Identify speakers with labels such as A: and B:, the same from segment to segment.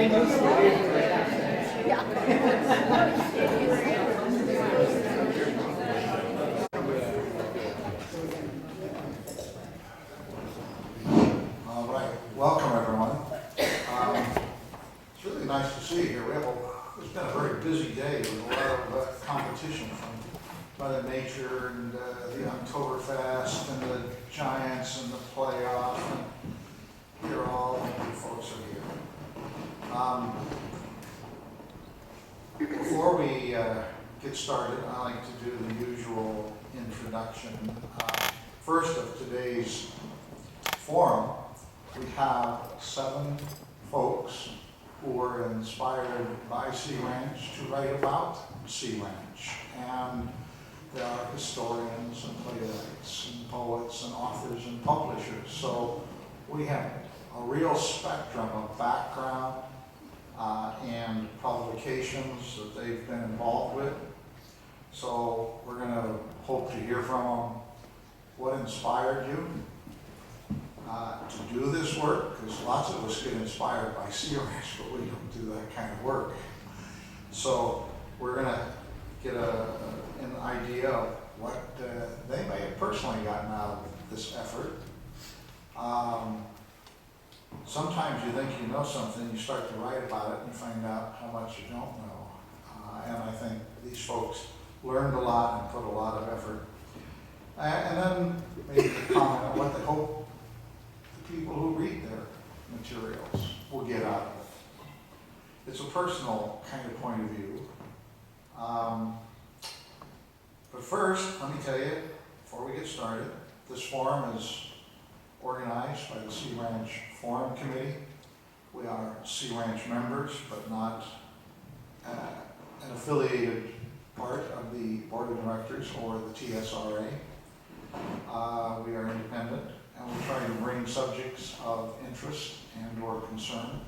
A: All right, welcome everyone. It's really nice to see you here. It's been a very busy day with a lot of competition from Mother Nature and the Oktoberfest and the Giants and the playoff. And here all the folks are here. Before we get started, I like to do the usual introduction. First of today's forum, we have 7 folks who were inspired by Sea Ranch to write about Sea Ranch. And there are historians and playwrights and poets and authors and publishers. So we have a real spectrum of background and publications that they've been involved with. So we're going to hope to hear from them what inspired you to do this work, because lots of us get inspired by Sea Ranch, but we don't do that kind of work. So we're going to get an idea of what they may have personally gotten out of this effort. Sometimes you think you know something, you start to write about it, and you find out how much you don't know. And I think these folks learned a lot and put a lot of effort. And then maybe comment on what they hope the people who read their materials will get out of it. It's a personal kind of point of view. But first, let me tell you, before we get started, this forum is organized by the Sea Ranch Forum Committee. We are Sea Ranch members, but not an affiliated part of the Board of Directors or the TSRA. We are independent, and we try to bring subjects of interest and or concern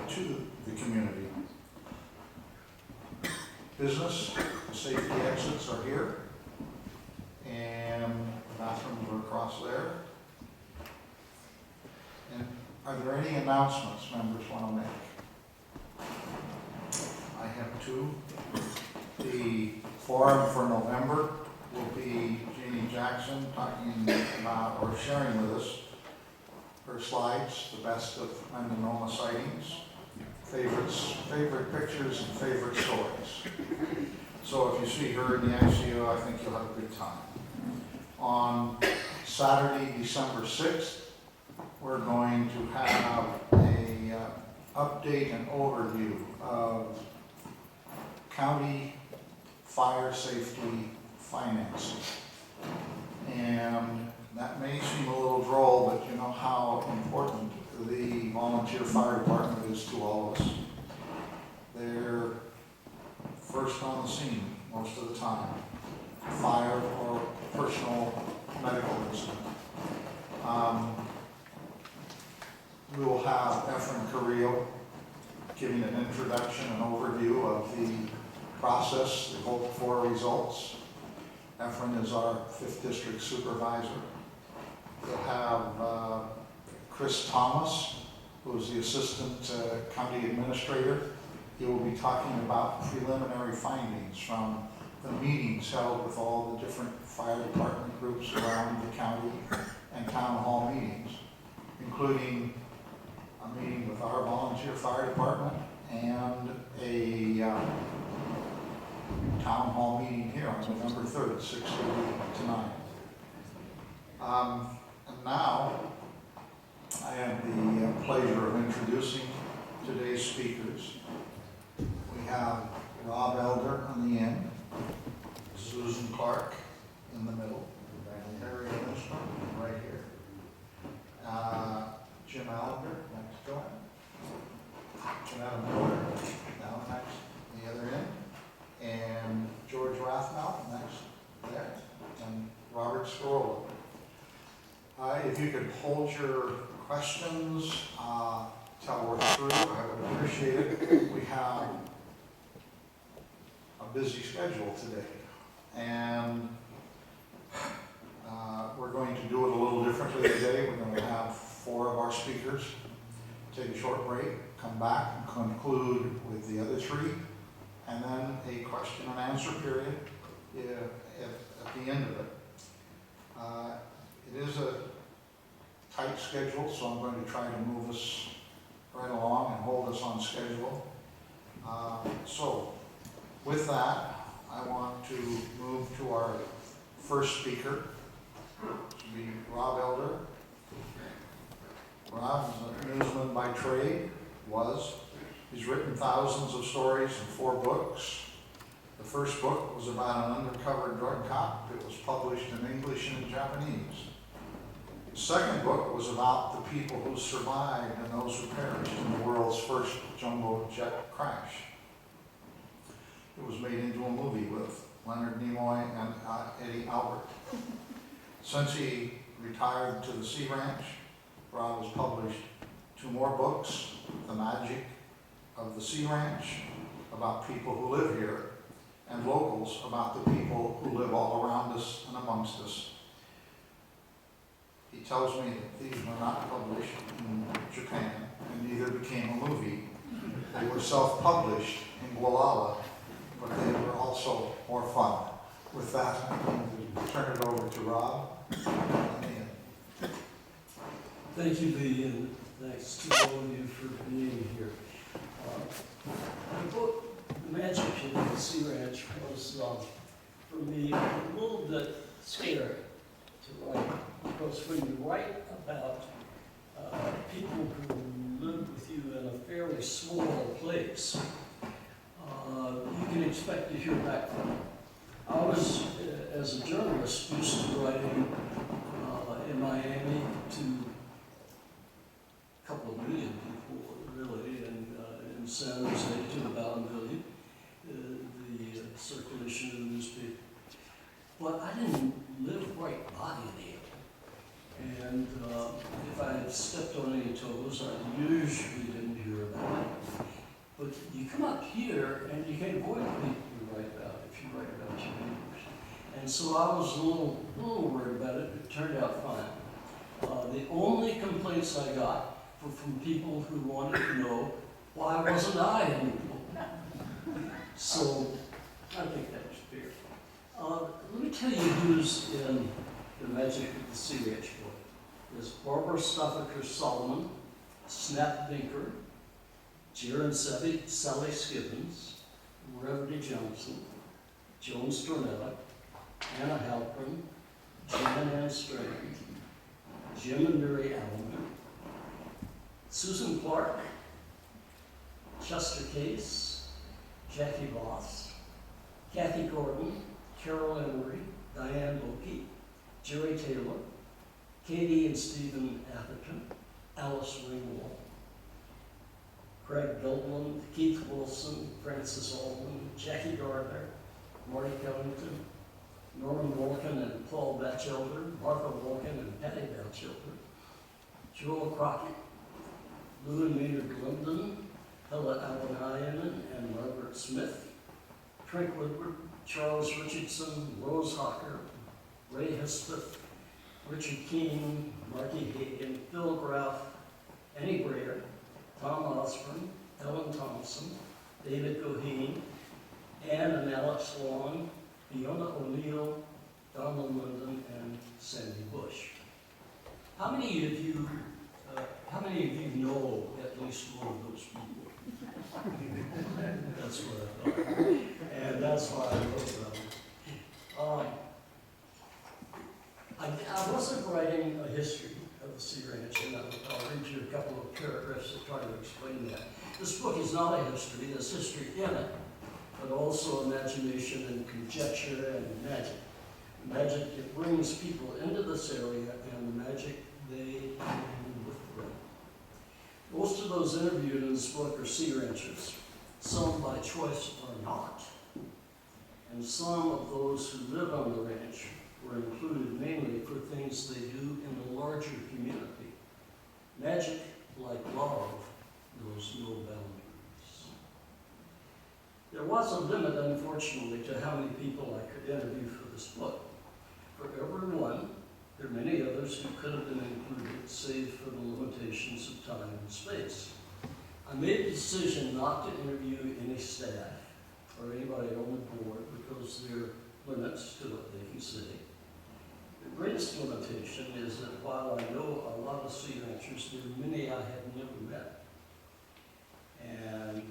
A: to the community. Business, safety exits are here, and the bathrooms are across there. And are there any announcements members want to make? I have 2. The forum for November will be Jeannie Jackson talking about or sharing with us her slides, the best of Mendonoma sightings, favorite pictures and favorite stories. So if you see her in the ICO, I think you'll have a good time. On Saturday, December 6th, we're going to have a update and overview of county fire safety financing. And that may seem a little droll, but you know how important the volunteer fire department is to all of us. They're first on the scene most of the time, fire or personal medical incident. We will have Efren Carrillo giving an introduction and overview of the process, the hoped for results. Efren is our 5th District Supervisor. We'll have Chris Thomas, who is the Assistant County Administrator. He will be talking about preliminary findings from the meetings held with all the different fire department groups around the county and town hall meetings, including a meeting with our volunteer fire department and a town hall meeting here on November 3rd, 6:30 to 9. And now I have the pleasure of introducing today's speakers. We have Rob Elder on the end, Susan Clark in the middle, Harry Lindstrom right here, Jim Alinder next to him, Jeanetta down next the other end, and George Rathmell next there, and Robert Scarola. If you could hold your questions till we're through, I would appreciate it. We have a busy schedule today, and we're going to do it a little differently today. We're going to have 4 of our speakers take a short break, come back and conclude with the other three, and then a question and answer period at the end of it. It is a tight schedule, so I'm going to try to move us right along and hold us on schedule. So with that, I want to move to our first speaker, which will be Rob Elder. Rob is a newsman by trade, He's written thousands of stories in 4 books. The first book was about an undercover drug cop. It was published in English and in Japanese. The second book was about the people who survived and those who perished in the world's first jumbo jet crash. It was made into a movie with Leonard Nimoy and Eddie Albert. Since he retired to the Sea Ranch, Rob has published 2 more books, The Magic of the Sea Ranch, about people who live here, and Locals, about the people who live all around us and amongst us. He tells me that these were not published in Japan, and neither became a movie. They were self-published in Gualala, but they were also more fun. With that, I'm going to turn it over to Rob.
B: Thank you, Lee, and thanks to all of you for being here. The book, Magic in the Sea Ranch, was, for me, a little bit scary to write, because when you write about people who live with you in a fairly small place, you can expect to hear back from them. I was, as a journalist, used to writing in Miami to a couple of million people, really, and in San Jose to about 1 million, the circulation of the newspaper. But I didn't live right by any of them. And if I had stepped on any toes, I usually didn't hear about it. But you come up here and you can avoid the people you write about if you write about your neighbors. And so I was a little worried about it. It turned out fine. The only complaints I got were from people who wanted to know why wasn't I in the book. So I think that was fair. Let me tell you who's in The Magic of the Sea Ranch book. There's Barbara Stoffaker Solomon, Snap Binker, Jaron Sevi, Sally Skibbons, Reverdy Johnson, Joan Stornetta, Anna Halpern, Jan Ann Strand, Jim and Mary Alinder, Susan Clark, Chester Case, Jackie Voss, Kathy Gordon, Carol Emery, Diane Loki, Jerry Taylor, Katie and Stephen Atherton, Alice Ringwald, Craig Dublin, Keith Wilson, Francis Alden, Jackie Gardner, Marty Covington, Norman Walken and Paul Batchelder, Martha Walken and Patty Batchelder, Joel Crockett, Lou and Maynard Linden, Hella Alanayanan and Margaret Smith, Trink Woodward, Charles Richardson, Rose Hawker, Ray Hespeth, Richard Keene, Marky Hagan, Phil Graff, Annie Brayer, Tom Osborne, Ellen Thompson, David Goheen, Ann and Alex Long, Fiona O'Neill, Donald Linden, and Sandy Bush. How many of you know at least one of those people? That's what I thought. And that's why I wrote them. I wasn't writing a history of the Sea Ranch, and I'll read you a couple of paragraphs that try to explain that. This book is not a history, there's history in it, but also imagination and conjecture and magic. Magic, it brings people into this area, and the magic they bring with them. Most of those interviewed in this book are sea ranchers. Some by choice are not. And some of those who live on the ranch were included mainly for things they do in the larger community. Magic, like love, knows no boundaries. There was a limit, unfortunately, to how many people I could interview for this book. For every one, There are many others who could have been included, save for the limitations of time and space. I made the decision not to interview any staff or anybody on the board because there are limits to what they can say. The greatest limitation is that while I know a lot of sea ranchers, there are many I have never met. And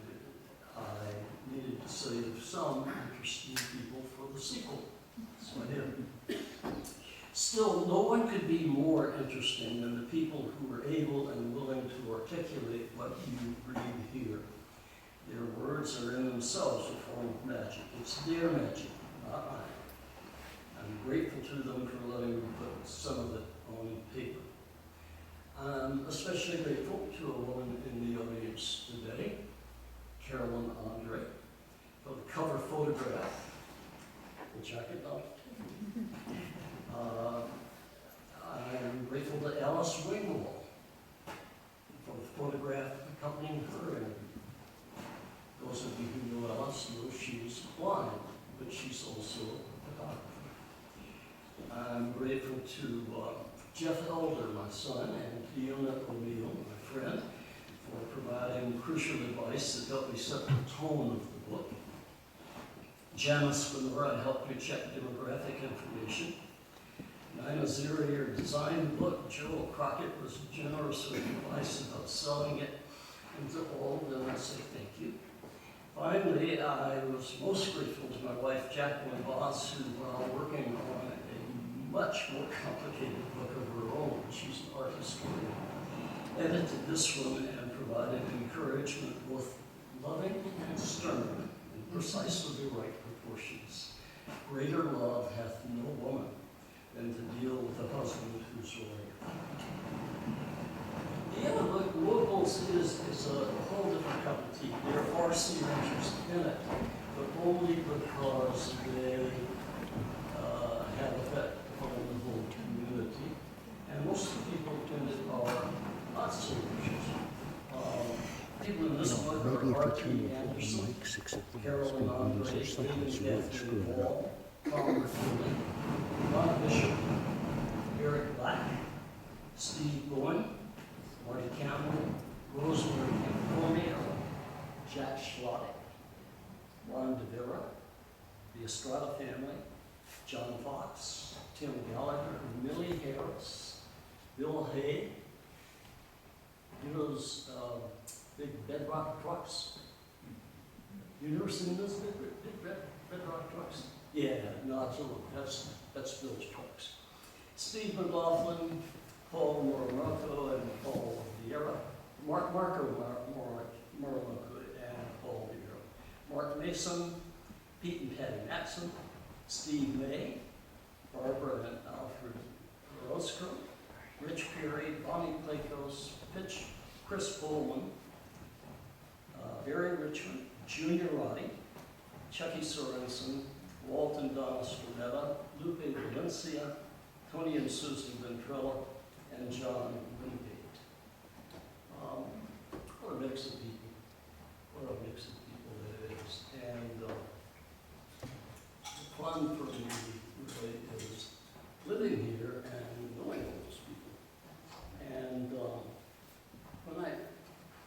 B: I needed to save some interesting people for the sequel, so I did. Still, no one could be more interesting than the people who are able and willing to articulate what you read here. Their words are in themselves a form of magic. It's their magic, not mine. I'm grateful to them for letting me put some of it on paper. I'm especially grateful to a woman in the audience today, Carolyn Andre, for the cover photograph, which I could not take. I'm grateful to Alice Wingwall for the photograph accompanying her interview. Those of you who know Alice know she's blind, but she's also a photographer. I'm grateful to Jeff Elder, my son, and Fiona O'Neill, my friend, for providing crucial advice that helped me set the tone of the book. Janice Venora helped me check demographic information. Nina Zerier designed the book. Joel Crockett was generous with advice about selling it. And to all of them, I say thank you. Finally, I was most grateful to my wife, Jacqueline Voss, who, while working on a much more complicated book of her own, she's an art historian, edited this one and provided encouragement, both loving and stern, in precisely the right proportions. Greater love hath no woman than to deal with a husband who's right. The other book, Locals, is a whole different cup of tea. There are sea ranchers in it, but only because they have effect on the whole community. And most of the people in it are not sea ranchers. People in this book are Archie Anderson, Carolyn Andre, David Anthony Wall, Tom Riffley, Ron Bishop, Eric Black, Steve Bowen, Marty Campbell, Rosemary Camponia, Jack Schlottick, Ron DeVera, the Estrada family, John Fox, Tim Gallagher, Millie Harris, Bill Hay, you know those big bedrock trucks? You never seen those big bedrock trucks? Yeah, no, that's Bill's trucks. Steve McLaughlin, Paul Morimoto, and Paul Vieira. Marco Morimoto and Paul Vieira. Mark Mason, Pete and Patty Matson, Steve May, Barbara and Alfred Roscoe, Rich Perry, Bonnie Plakos, Chris Bowman, Barry Richmond, Junior Roddy, Chucky Sorensen, Walt and Donna Jeanetta, Lupe Valencia, Tony and Susan Ventrella, and John Wingate. What a mix of people. What a mix of people that is. And the fun for me really is living here and knowing all those people. And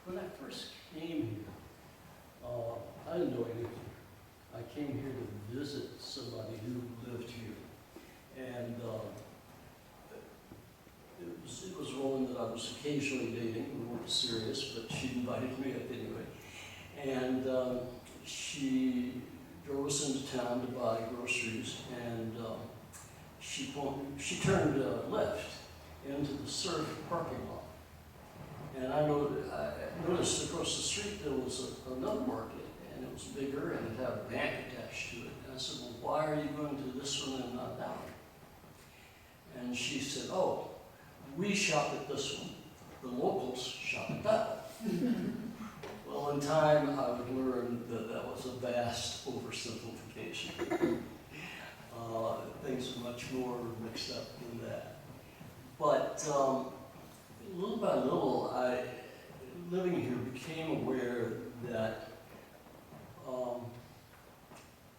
B: when I first came here, I didn't know anything. I came here to visit somebody who lived here. And it was a woman that I was occasionally dating. We weren't serious, but she invited me up anyway. And she drove us into town to buy groceries, and she turned left into the surf parking lot. And I noticed across the street there was another market, and it was bigger, and it had a bank attached to it. And I said, well, why are you going to this one and not that one? And she said, oh, we shop at this one. The locals shop at that one. Well, in time, I would learn that that was a vast oversimplification. Things are much more mixed up than that. But little by little, living here, became aware that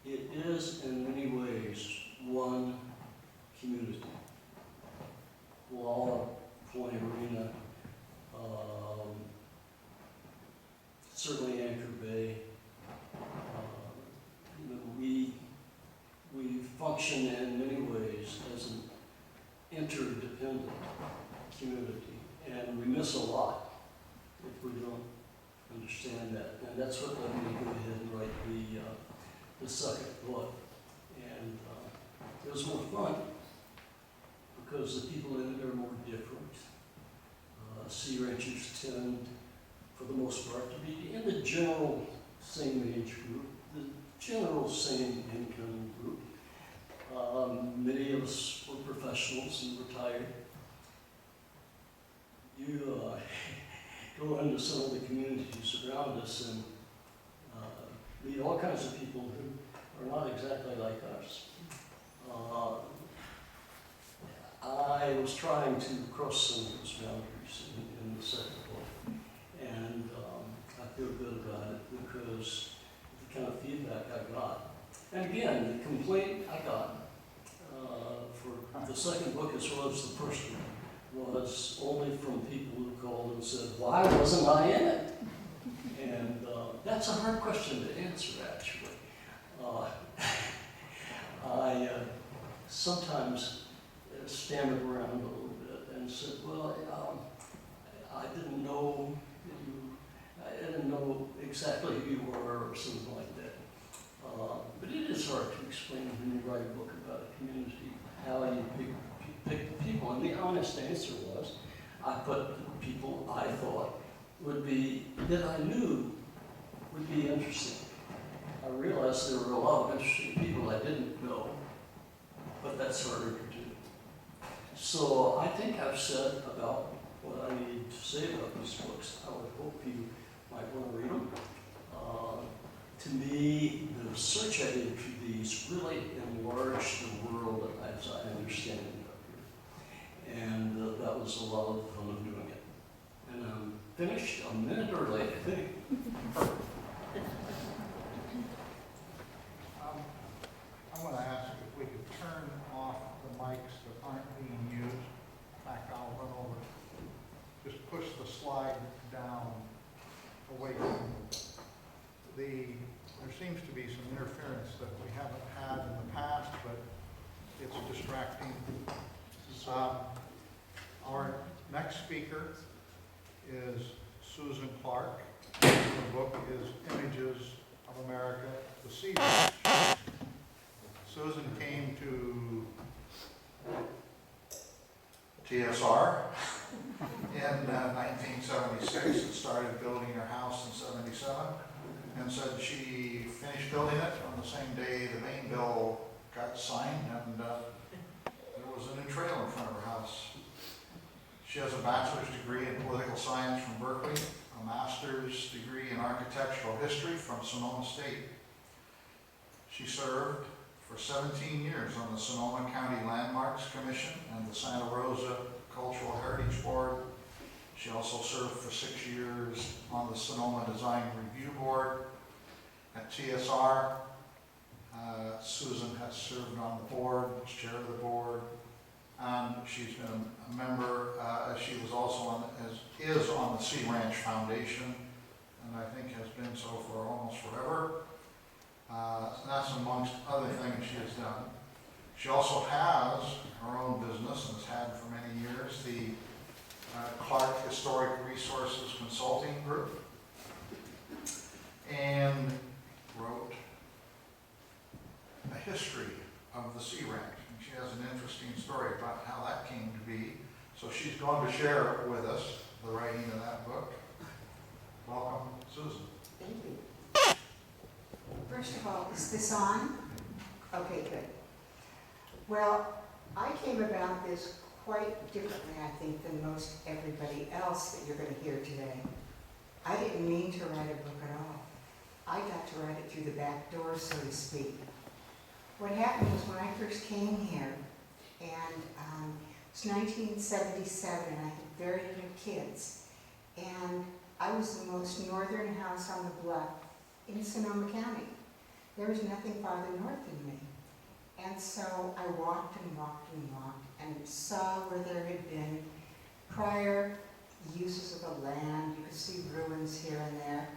B: it is in many ways one community. certainly Anchor Bay. You know, we function in many ways as an interdependent community, and we miss a lot if we don't understand that. And that's what led me to go ahead and write the second book. And it was more fun because the people in it are more different. Sea ranchers tend, for the most part, to be in the general same age group, the general same income group. Many of us were professionals and retired. You go into some of the communities around us and meet all kinds of people who are not exactly like us. I was trying to cross some of those boundaries in the second book, and I feel good about it because the kind of feedback I got. And again, the complaint I got for the second book as well as the first one was only from people who called and said, why wasn't I in it? And that's a hard question to answer, actually. I sometimes stammered around a little bit and said, well, I didn't know I didn't know exactly who you were or something like that. But it is hard to explain when you write a book about a community, how you pick the people. And the honest answer was, I put the people I thought would be, that I knew would be interesting. I realized there were a lot of interesting people I didn't know, but that's harder to do. So I think I've said about what I need to say about these books. I would hope you might want to read them. To me, the research I did for these really enlarged the world as I understand it up here. And that was a lot of the fun of doing it. And I'm finished a minute early, I think.
A: I'm going to ask if we could turn off the mics that aren't being used. In fact, I'll run over. Just push the slide down away from there seems to be some interference that we haven't had in the past, but it's distracting. Our next speaker is Susan Clark. The book is Images of America, the Sea Ranch. Susan came to TSR in 1976 and started building her house in 77 and said she finished building it on the same day the main bill got signed and there was a new trail in front of her house. She has a bachelor's degree in political science from Berkeley, a master's degree in architectural history from Sonoma State. She served for 17 years on the Sonoma County Landmarks Commission and the Santa Rosa Cultural Heritage Board. She also served for 6 years on the Sonoma Design Review Board. At TSR, Susan has served on the board, as chair of the board, and she's been a member, she was also is on the Sea Ranch Foundation, and I think has been so for almost forever. And that's amongst other things she has done. She also has her own business and has had for many years, the Clark Historic Resources Consulting Group, and wrote a history of the Sea Ranch. And she has an interesting story about how that came to be. So she's going to share with us the writing of that book. Welcome, Susan.
C: Thank you. First of all, is this on? Okay, good. Well, I came about this quite differently, I think, than most everybody else that you're going to hear today. I didn't mean to write a book at all. I got to write it through the back door, so to speak. What happened was when I first came here, and it was 1977, and I had very little kids, and I was the most northern house on the bluff in Sonoma County. There was nothing farther north than me. And so I walked and walked and walked and saw where there had been prior uses of the land. You could see ruins here and there.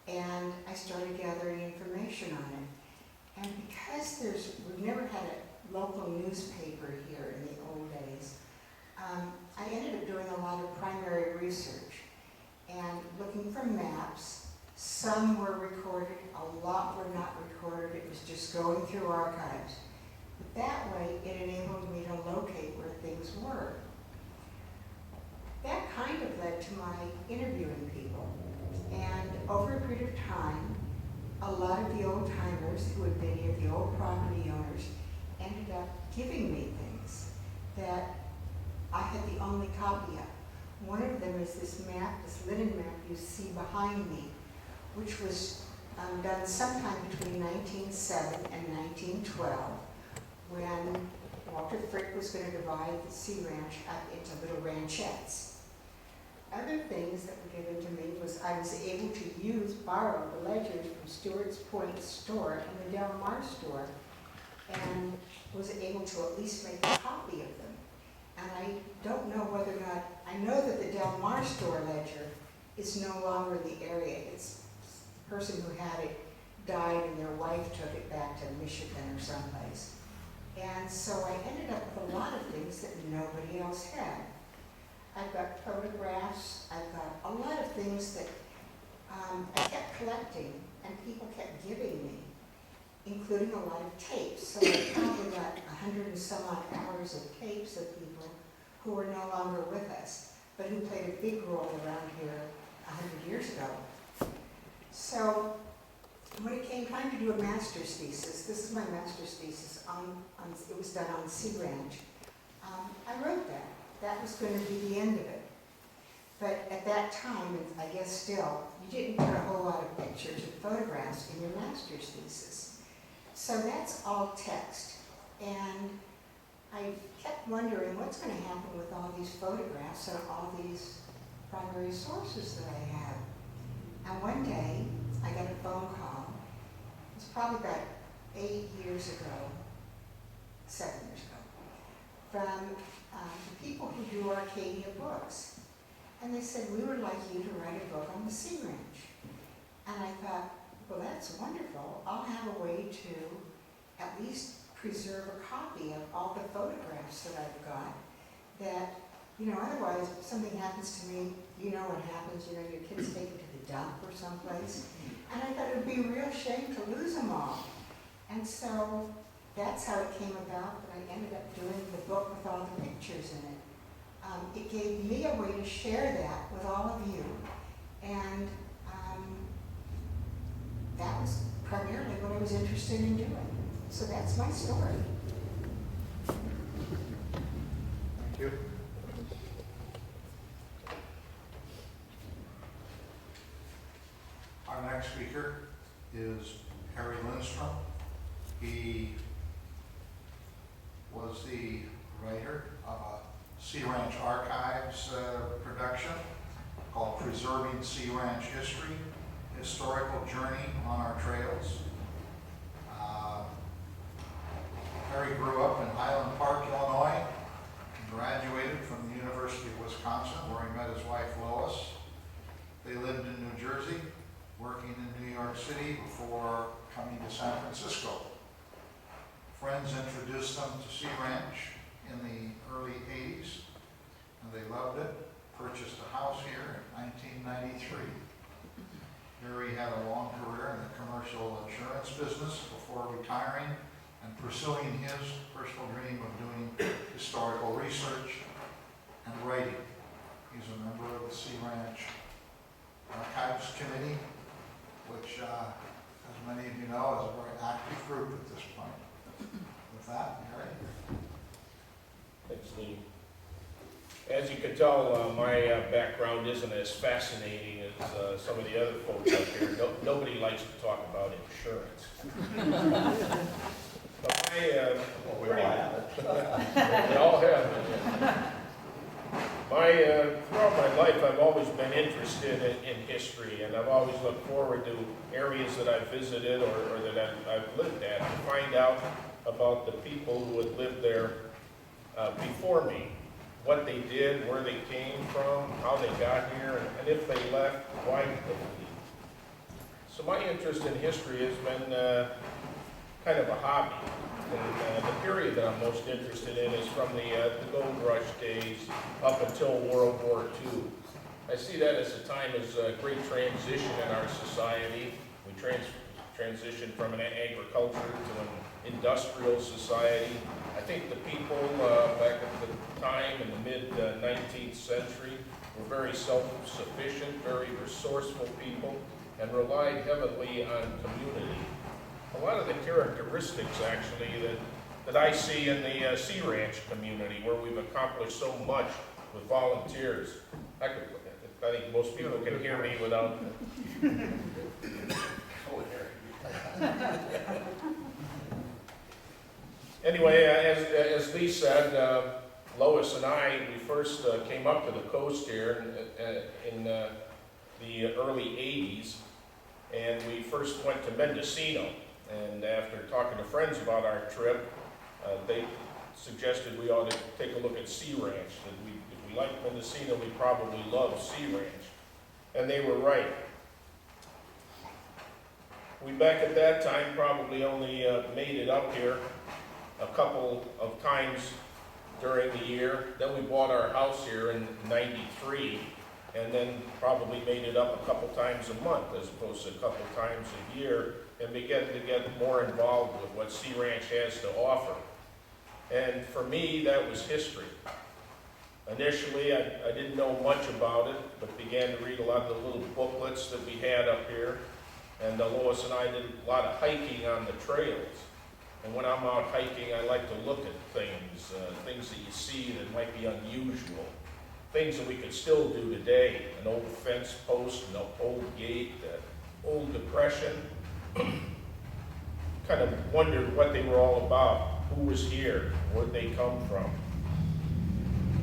C: and I started gathering information on it. And because we've never had a local newspaper here in the old days, I ended up doing a lot of primary research and looking for maps. Some were recorded, a lot were not recorded. It was just going through archives. But that way, it enabled me to locate where things were. That kind of led to my interviewing people. And over a period of time, a lot of the old timers who had been here, the old property owners, ended up giving me things that I had the only copy of. One of them is this map, this linen map you see behind me, which was done sometime between 1907 and 1912, when Walter Frick was going to divide the Sea Ranch up into little ranchettes. Other things that were given to me was I was able to borrow the ledgers from Stewart's Point store and the Del Mar store, and was able to at least make a copy of them. And I don't know whether or not, I know that the Del Mar store ledger is no longer in the area. It's the person who had it died and their wife took it back to Michigan or someplace. And so I ended up with a lot of things that nobody else had. I've got photographs, I've got a lot of things that I kept collecting and people kept giving me, including a lot of tapes. So I probably got 100 and some odd hours of tapes of people who are no longer with us, but who played a big role around here 100 years ago. So when it came time to do a master's thesis, this is my master's thesis, it was done on Sea Ranch, I wrote that. That was going to be the end of it. But at that time, and I guess still, you didn't put a whole lot of pictures and photographs in your master's thesis. So that's all text. And I kept wondering what's going to happen with all these photographs and all these primary sources that I have. And one day, I got a phone call. It was probably about 8 years ago, 7 years ago, from the people who do Arcadia books. And they said, we would like you to write a book on the Sea Ranch. And I thought, well, that's wonderful. I'll have a way to at least preserve a copy of all the photographs that I've got that, otherwise if something happens to me, you know what happens, your kids take it to the dump or someplace. And I thought it would be a real shame to lose them all. And so that's how it came about that I ended up doing the book with all the pictures in it. It gave me a way to share that with all of you. And that was primarily what I was interested in doing. So that's my story.
A: Thank you. Our next speaker is Harry Lindstrom. He was the writer of a Sea Ranch Archives production called Preserving Sea Ranch History, Historical Journey on Our Trails. Harry grew up in Highland Park, Illinois, and graduated from the University of Wisconsin, where he met his wife Lois. They lived in New Jersey, working in New York City before coming to San Francisco. Friends introduced them to Sea Ranch in the early 80s, and they loved it. Purchased a house here in 1993. Harry had a long career in the commercial insurance business before retiring and pursuing his personal dream of doing historical research and writing. He's a member of the Sea Ranch Archives Committee, which, as many of you know, is a very active group at this point. With that, Harry.
D: Thanks, Lee. As you can tell, my background isn't as fascinating as some of the other folks out here. Nobody likes to talk about insurance. But
B: We all have it.
D: we all have it. Throughout my life, I've always been interested in history, and I've always looked forward to areas that I've visited or that I've lived at to find out about the people who had lived there before me, what they did, where they came from, how they got here, and if they left, why did they leave. So my interest in history has been kind of a hobby. And the period that I'm most interested in is from the gold rush days up until World War II. I see that as a time as a great transition in our society. We transitioned from an agriculture to an industrial society. I think the people back at the time in the mid-19th century were very self-sufficient, very resourceful people, and relied heavily on community. A lot of the characteristics, actually, that I see in the Sea Ranch community, where we've accomplished so much with volunteers. I think most people can hear me without... Anyway, as Lee said, Lois and I, we first came up to the coast here in the early 80s, and we first went to Mendocino. And after talking to friends about our trip, they suggested we ought to take a look at Sea Ranch. That if we liked Mendocino, we probably loved Sea Ranch. And they were right. We back at that time probably only made it up here a couple of times during the year. Then we bought our house here in '93, and then probably made it up a couple times a month as opposed to a couple times a year, and began to get more involved with what Sea Ranch has to offer. And for me, that was history. Initially, I didn't know much about it, but began to read a lot of the little booklets that we had up here. And Lois and I did a lot of hiking on the trails. And when I'm out hiking, I like to look at things, things that you see that might be unusual, things that we could still do today. An old fence post, an old gate, an old depression. Kind of wondered what they were all about, who was here, where'd they come from.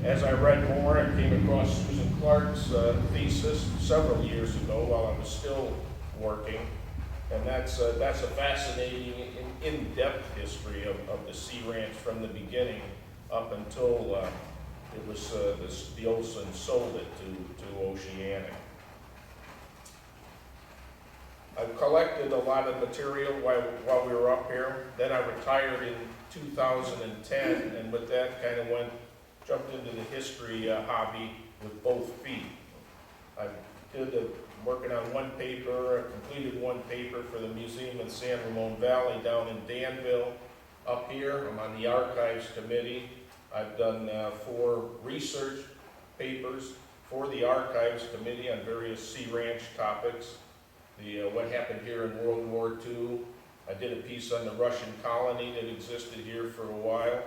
D: As I read more, I came across Susan Clark's thesis several years ago while I was still working, and that's a fascinating, in-depth history of the Sea Ranch from the beginning up until it was the Olsen sold it to Oceanic. I've collected a lot of material while we were up here. Then I retired in 2010, and with that jumped into the history hobby with both feet. I working on one paper, completed one paper for the Museum of San Ramon Valley down in Danville. Up here, I'm on the Archives Committee. I've done 4 research papers for the Archives Committee on various Sea Ranch topics. What happened here in World War II. I did a piece on the Russian colony that existed here for a while.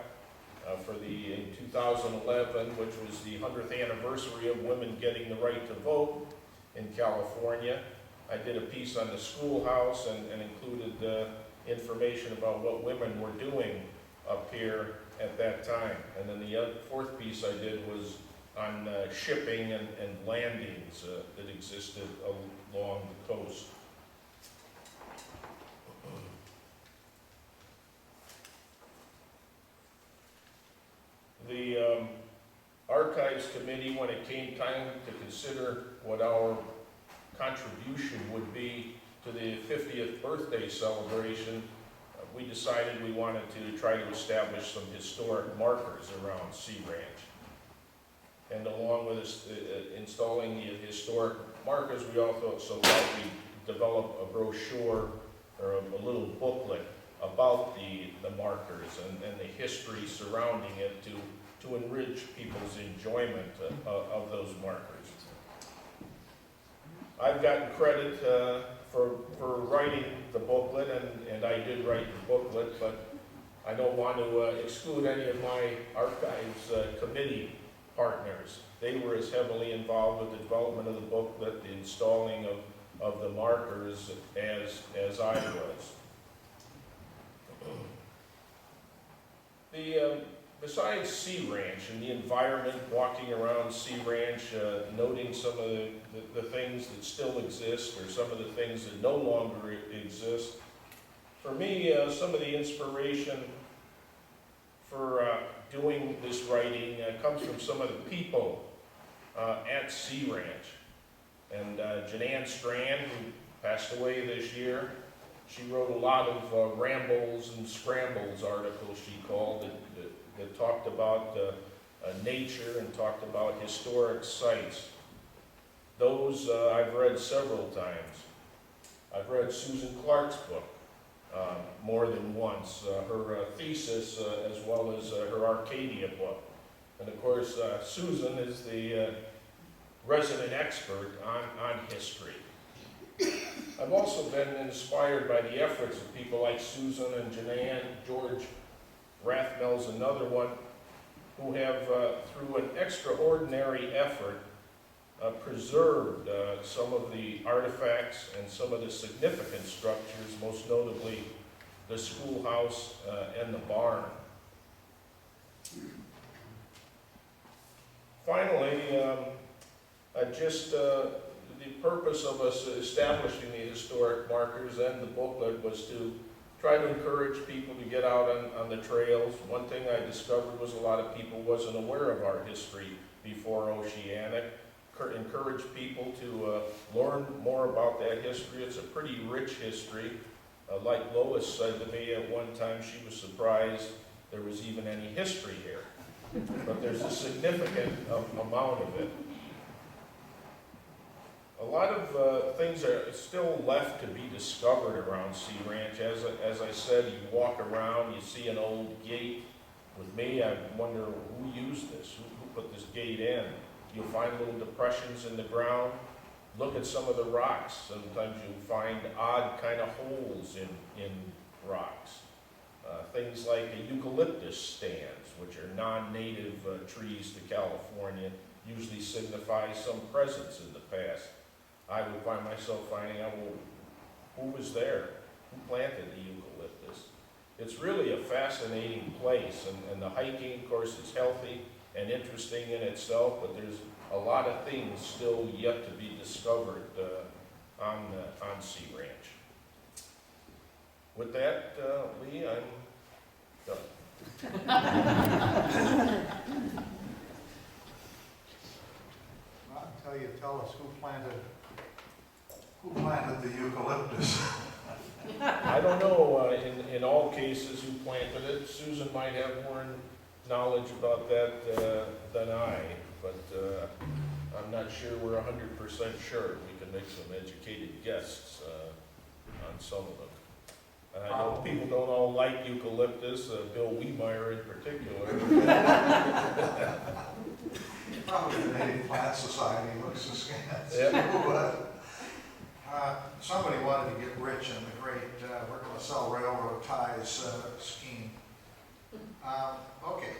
D: In 2011, which was the 100th anniversary of women getting the right to vote in California. I did a piece on the schoolhouse and included information about what women were doing up here at that time. And then the 4th piece I did was on shipping and landings that existed along the coast. The Archives Committee, when it came time to consider what our contribution would be to the 50th birthday celebration, we decided we wanted to try to establish some historic markers around Sea Ranch. And along with this, installing the historic markers, we also thought we'd develop a brochure or a little booklet about the markers and the history surrounding it to enrich people's enjoyment of those markers. I've gotten credit for writing the booklet, and I did write the booklet, but I don't want to exclude any of my Archives Committee partners. They were as heavily involved with the development of the booklet, the installing of the markers as I was. Besides Sea Ranch and the environment, walking around Sea Ranch, noting some of the things that still exist or some of the things that no longer exist, for me, some of the inspiration for doing this writing comes from some of the people at Sea Ranch. And Jeanetta Strand, who passed away this year. She wrote a lot of rambles and scrambles articles, she called, that talked about nature and talked about historic sites. Those I've read several times. I've read Susan Clark's book more than once, her thesis as well as her Arcadia book. And of course, Susan is the resident expert on history. I've also been inspired by the efforts of people like Susan and Jeanetta. George Rathmell's another one, who have, through an extraordinary effort, preserved some of the artifacts and some of the significant structures, most notably the schoolhouse and the barn. Finally, the purpose of us establishing the historic markers and the booklet was to try to encourage people to get out on the trails. One thing I discovered was a lot of people wasn't aware of our history before Oceanic. Encourage people to learn more about that history. It's a pretty rich history. Like Lois said to me at one time, she was surprised there was even any history here. But there's a significant amount of it. A lot of things are still left to be discovered around Sea Ranch. As I said, you walk around, you see an old gate. With me, I wonder who used this, who put this gate in. You'll find little depressions in the ground. Look at some of the rocks. Sometimes you'll find odd kind of holes in rocks. Things like eucalyptus stands, which are non-native trees to California, usually signify some presence in the past. I would find myself finding out, well, who was there? Who planted the eucalyptus? It's really a fascinating place, and the hiking, of course, is healthy and interesting in itself, but there's a lot of things still yet to be discovered on Sea Ranch. With that, Lee, I'm done.
A: Not until you tell us who planted the eucalyptus.
D: I don't know in all cases who planted it. Susan might have more knowledge about that than I, but I'm not sure we're 100% sure. We can make some educated guesses on some of them. I know people don't all like eucalyptus, Bill Wiemeyer in particular.
A: Probably the Native Plant Society looks askance.
D: Yeah.
A: Somebody wanted to get rich in the great we're going to sell railroad ties scheme. Okay.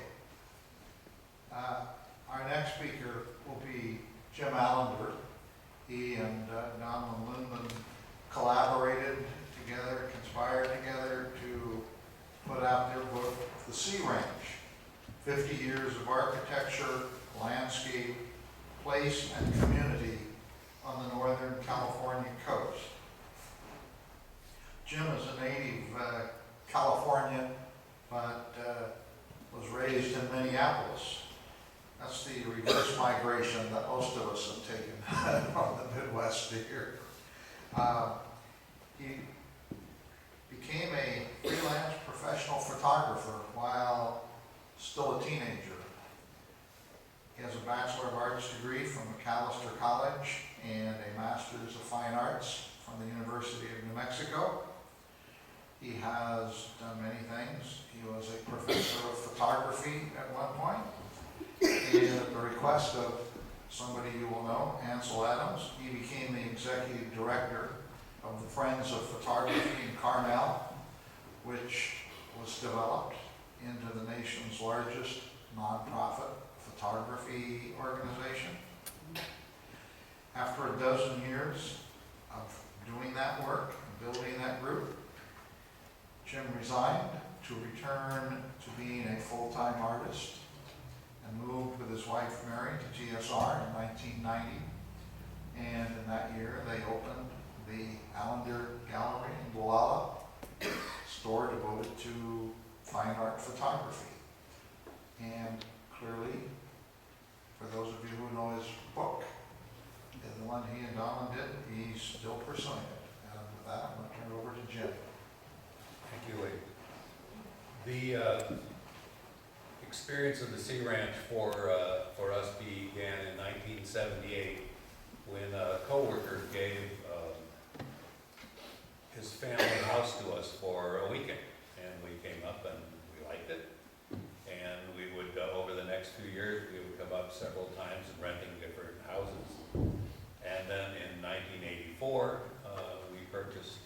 A: Our next speaker will be Jim Alinder. He and Donald Lindman collaborated together, conspired together to put out their book, The Sea Ranch, 50 Years of Architecture, Landscape, Place, and Community on the Northern California coast. Jim is a native Californian, but was raised in Minneapolis. That's the reverse migration that most of us have taken from the Midwest to here. He became a freelance professional photographer while still a teenager. He has a Bachelor of Arts degree from McAllister College and a Master's of Fine Arts from the University of New Mexico. He has done many things. He was a professor of photography at one point. And at the request of somebody you will know, Ansel Adams, he became the executive director of the Friends of Photography in Carmel, which was developed into the nation's largest nonprofit photography organization. After a dozen years of doing that work and building that group, Jim resigned to return to being a full-time artist and moved with his wife Mary to TSR in 1990. And in that year, they opened the Alinder Gallery in Guala, store devoted to fine art photography. And clearly, for those of you who know his book, the one he and Donald did, he's still pursuing it.
E: The experience of the Sea Ranch for us began in 1978 when a coworker gave his family house to us for a weekend. And we came up and we liked it. And we would, over the next few years, we would come up several times and renting different houses. And then in 1984, we purchased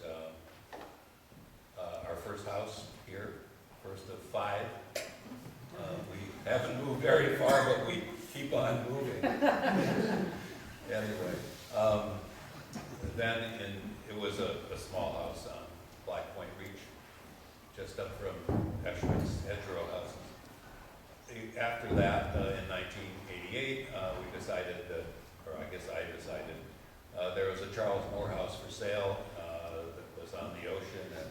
E: our first house here, first of 5. We haven't moved very far, but we keep on moving. Anyway, then it was a small house on Black Point Reach, just up from Esherick's hedgerow houses. After that, in 1988, we decided that, or I guess I decided, there was a Charles Moore house for sale that was on the ocean and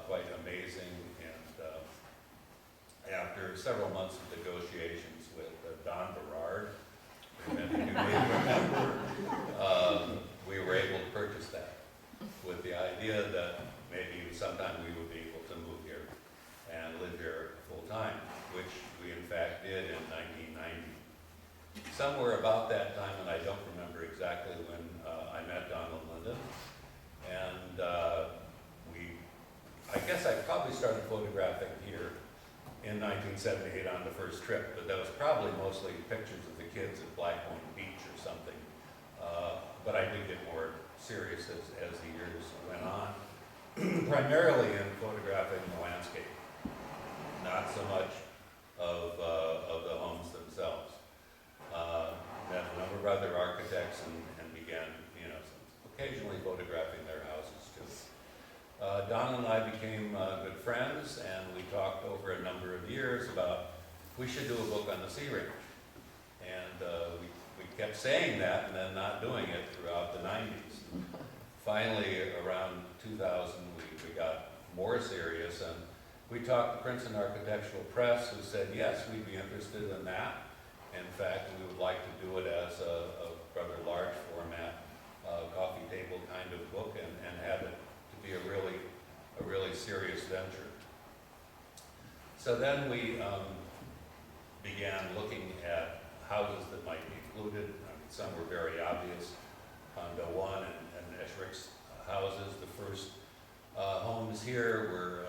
E: quite amazing. And after several months of negotiations with Don Berard, who many of you may remember, we were able to purchase that with the idea that maybe sometime we would be able to move here and live here full time, which we in fact did in 1990. Somewhere about that time, and I don't remember exactly when, I met Donald Linden, and I guess I probably started photographing here in 1978 on the first trip, but that was probably mostly pictures of the kids at Black Point Beach or something. But I did get more serious as the years went on, primarily in photographing the landscape, not so much of the homes themselves. Met a number of other architects and began, occasionally photographing their houses too. Don and I became good friends, and we talked over a number of years about we should do a book on the Sea Ranch. And we kept saying that and then not doing it throughout the 90s. Finally, around 2000, we got more serious, and we talked to Princeton Architectural Press, who said, yes, we'd be interested in that. In fact, we would like to do it as a rather large format coffee table kind of book and have it to be a really serious venture. So then we began looking at houses that might be included. I mean, some were very obvious, Condo 1 and Esherick's houses. The first homes here were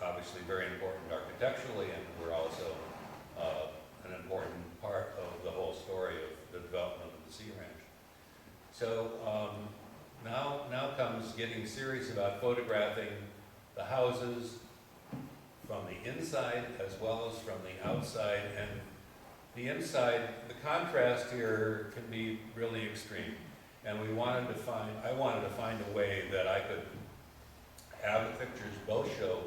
E: obviously very important architecturally, and were also an important part of the whole story of the development of the Sea Ranch. So now comes getting serious about photographing the houses from the inside as well as from the outside. And the inside, the contrast here can be really extreme. And I wanted to find a way that I could have the pictures both show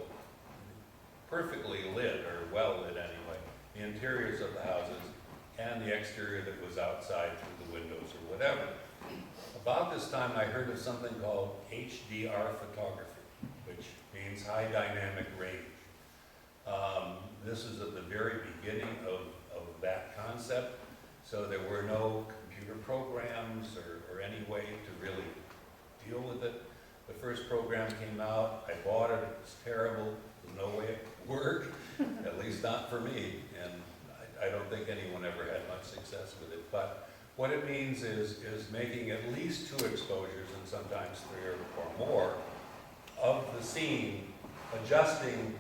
E: perfectly lit, or well lit anyway, the interiors of the houses and the exterior that was outside through the windows or whatever. About this time, I heard of something called HDR photography, which means high dynamic range. This is at the very beginning of that concept, so there were no computer programs or any way to really deal with it. The first program came out, I bought it, it was terrible, there's no way it could work, at least not for me, and I don't think anyone ever had much success with it. But what it means is making at least 2 exposures, and sometimes 3 or more, of the scene, adjusting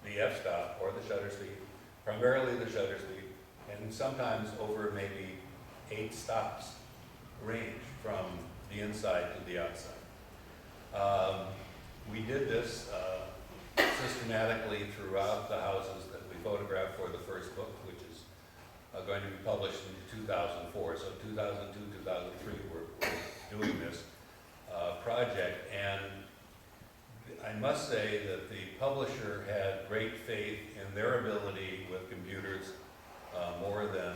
E: the f-stop or the shutter speed, primarily the shutter speed, and sometimes over maybe 8 stops range from the inside to the outside. We did this systematically throughout the houses that we photographed for the first book, which is going to be published in 2004. So 2002, 2003, we're doing this project. And I must say that the publisher had great faith in their ability with computers, more than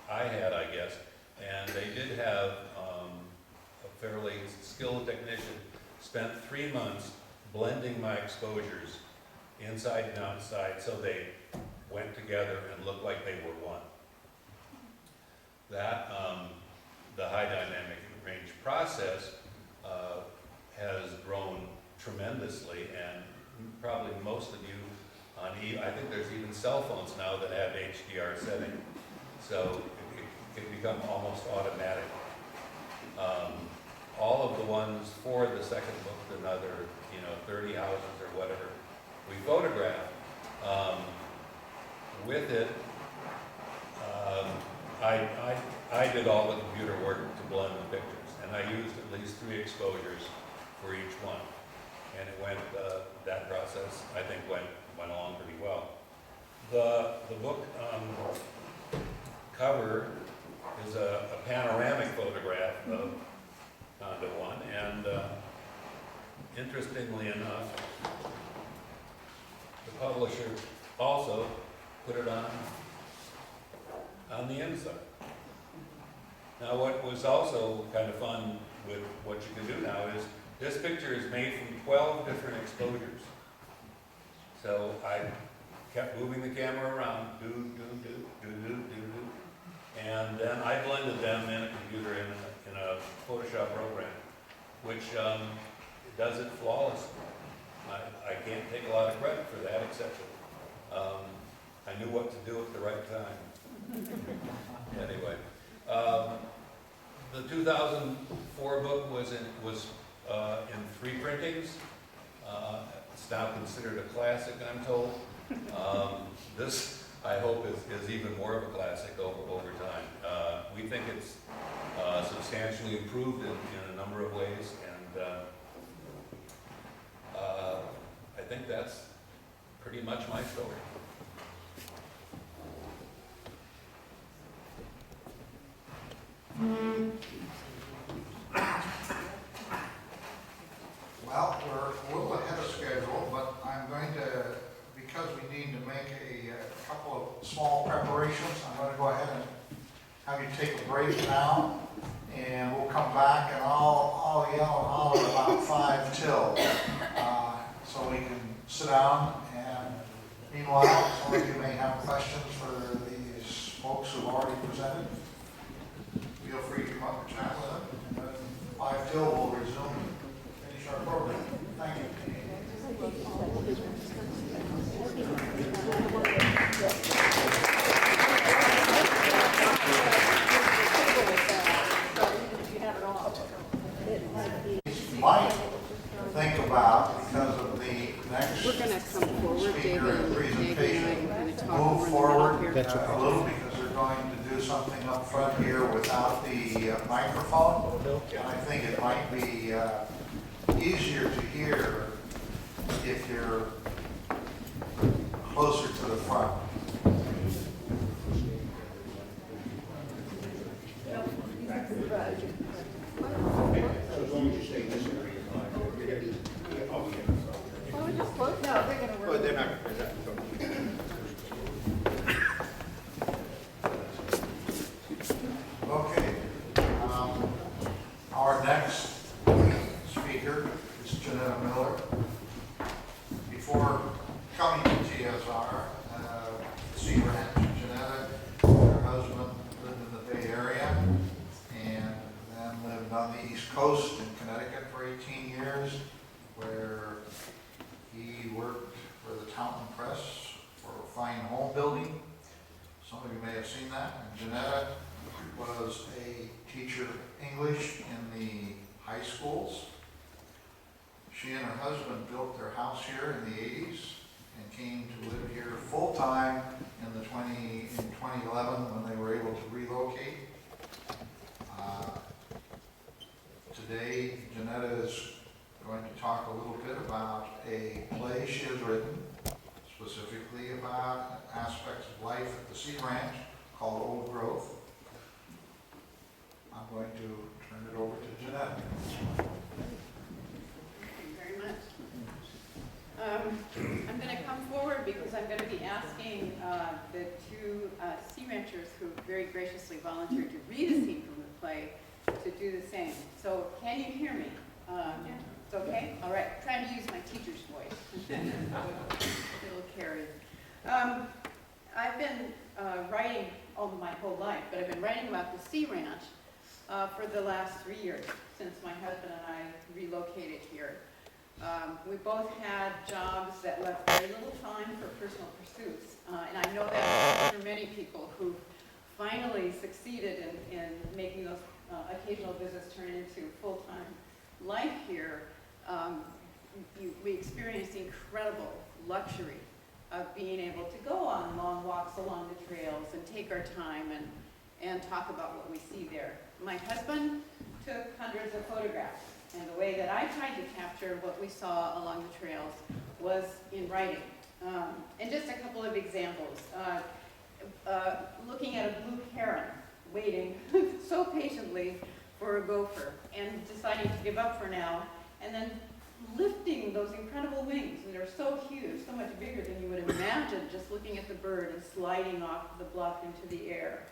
E: I had, I guess. And they did have a fairly skilled technician, spent 3 months blending my exposures inside and outside so they went together and looked like they were one. That, the high dynamic range process has grown tremendously, and probably most of you I think there's even cell phones now that have HDR setting, so it can become almost automatic. All of the ones for the second book, another 30 houses or whatever, we photographed. With it, I did all the computer work to blend the pictures, and I used at least 3 exposures for each one. And it went, that process, I think, went along pretty well. The book cover is a panoramic photograph of Condo 1, and interestingly enough, the publisher also put it on the inside. Now, what was also kind of fun with what you can do now is this picture is made from 12 different exposures. So I kept moving the camera around, and then I blended them in a computer in a Photoshop program, which does it flawlessly. I can't take a lot of credit for that, except I knew what to do at the right time. Anyway, the 2004 book was in 3 printings. It's now considered a classic, I'm told. This, I hope, is even more of a classic over time. We think it's substantially improved in a number of ways, and I think that's pretty much my story.
A: Well, we're a little ahead of schedule, but I'm going to, because we need to make a couple of small preparations, I'm going to go ahead and have you take a break now, and we'll come back and I'll yell and holler about 5 till, so we can sit down. And meanwhile, some of you may have questions for these folks who've already presented. Feel free to come up and chat with them, and then 5 till we'll resume and finish our program. Thank you. You might think about, because of the next
F: We're going to come forward, David
A: speaker
F: and Maggie and I
A: presentation,
F: are going to talk
A: move
F: over
A: forward
F: here.
A: a little, because they're going to do something up front here without the microphone. And I think it might be easier to hear if you're closer to the front.
G: As long as you stay in this area, you're good. Oh, yeah.
F: No, they're going to work.
G: Well, they're not,
A: Okay. Our next speaker is Jeanetta Miller. Before coming to TSR, Sea Ranch, Jeanetta and her husband lived in the Bay Area and then lived on the East Coast in Connecticut for 18 years, where he worked for the Taunton Press for fine home building. Some of you may have seen that. And Jeanetta was a teacher of English in the high schools. She and her husband built their house here in the 80s and came to live here full-time in 2011 when they were able to relocate. Today, Jeanetta is going to talk a little bit about a play she has written, specifically about aspects of life at the Sea Ranch called Old Growth. I'm going to turn it over to Jeanetta.
F: Thank you very much. I'm going to come forward because I'm going to be asking the 2 sea ranchers who very graciously volunteered to read a scene from the play to do the same. So can you hear me? It's okay? All right. Trying to use my teacher's voice. It'll carry. I've been writing my whole life, but I've been writing about the Sea Ranch for the last 3 years, since my husband and I relocated here. We both had jobs that left very little time for personal pursuits. And I know that for many people who finally succeeded in making those occasional visits turn into full-time life here, we experienced the incredible luxury of being able to go on long walks along the trails and take our time and talk about what we see there. My husband took hundreds of photographs, and the way that I tried to capture what we saw along the trails was in writing. And just a couple of examples. Looking at a blue heron, waiting so patiently for a gopher, and deciding to give up for now, and then lifting those incredible wings, and they're so huge, so much bigger than you would imagine, just looking at the bird and sliding off the bluff into the air.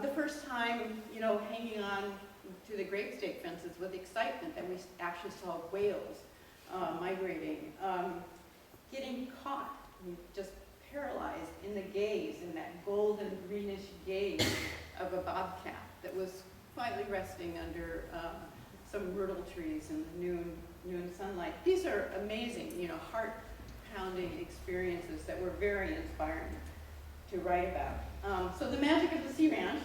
F: The first time, hanging on to the grapestake fences with excitement that we actually saw whales migrating, getting caught, just paralyzed in the gaze, in that golden greenish gaze of a bobcat that was quietly resting under some myrtle trees in the noon sunlight. These are amazing, heart-pounding experiences that were very inspiring to write about. So the magic of the Sea Ranch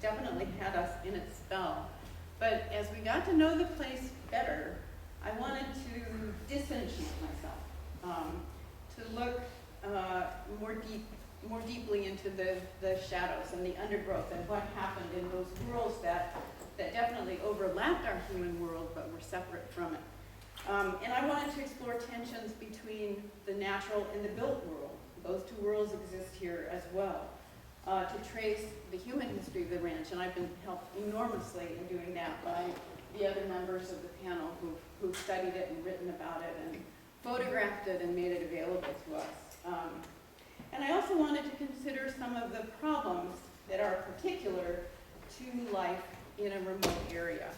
F: definitely had us in its spell. But as we got to know the place better, I wanted to disenchant myself, to look more deeply into the shadows and the undergrowth and what happened in those worlds that definitely overlapped our human world but were separate from it. And I wanted to explore tensions between the natural and the built world. Those two worlds exist here as well. To trace the human history of the ranch, and I've been helped enormously in doing that by the other members of the panel who've studied it and written about it and photographed it and made it available to us. And I also wanted to consider some of the problems that are particular to life in a remote area.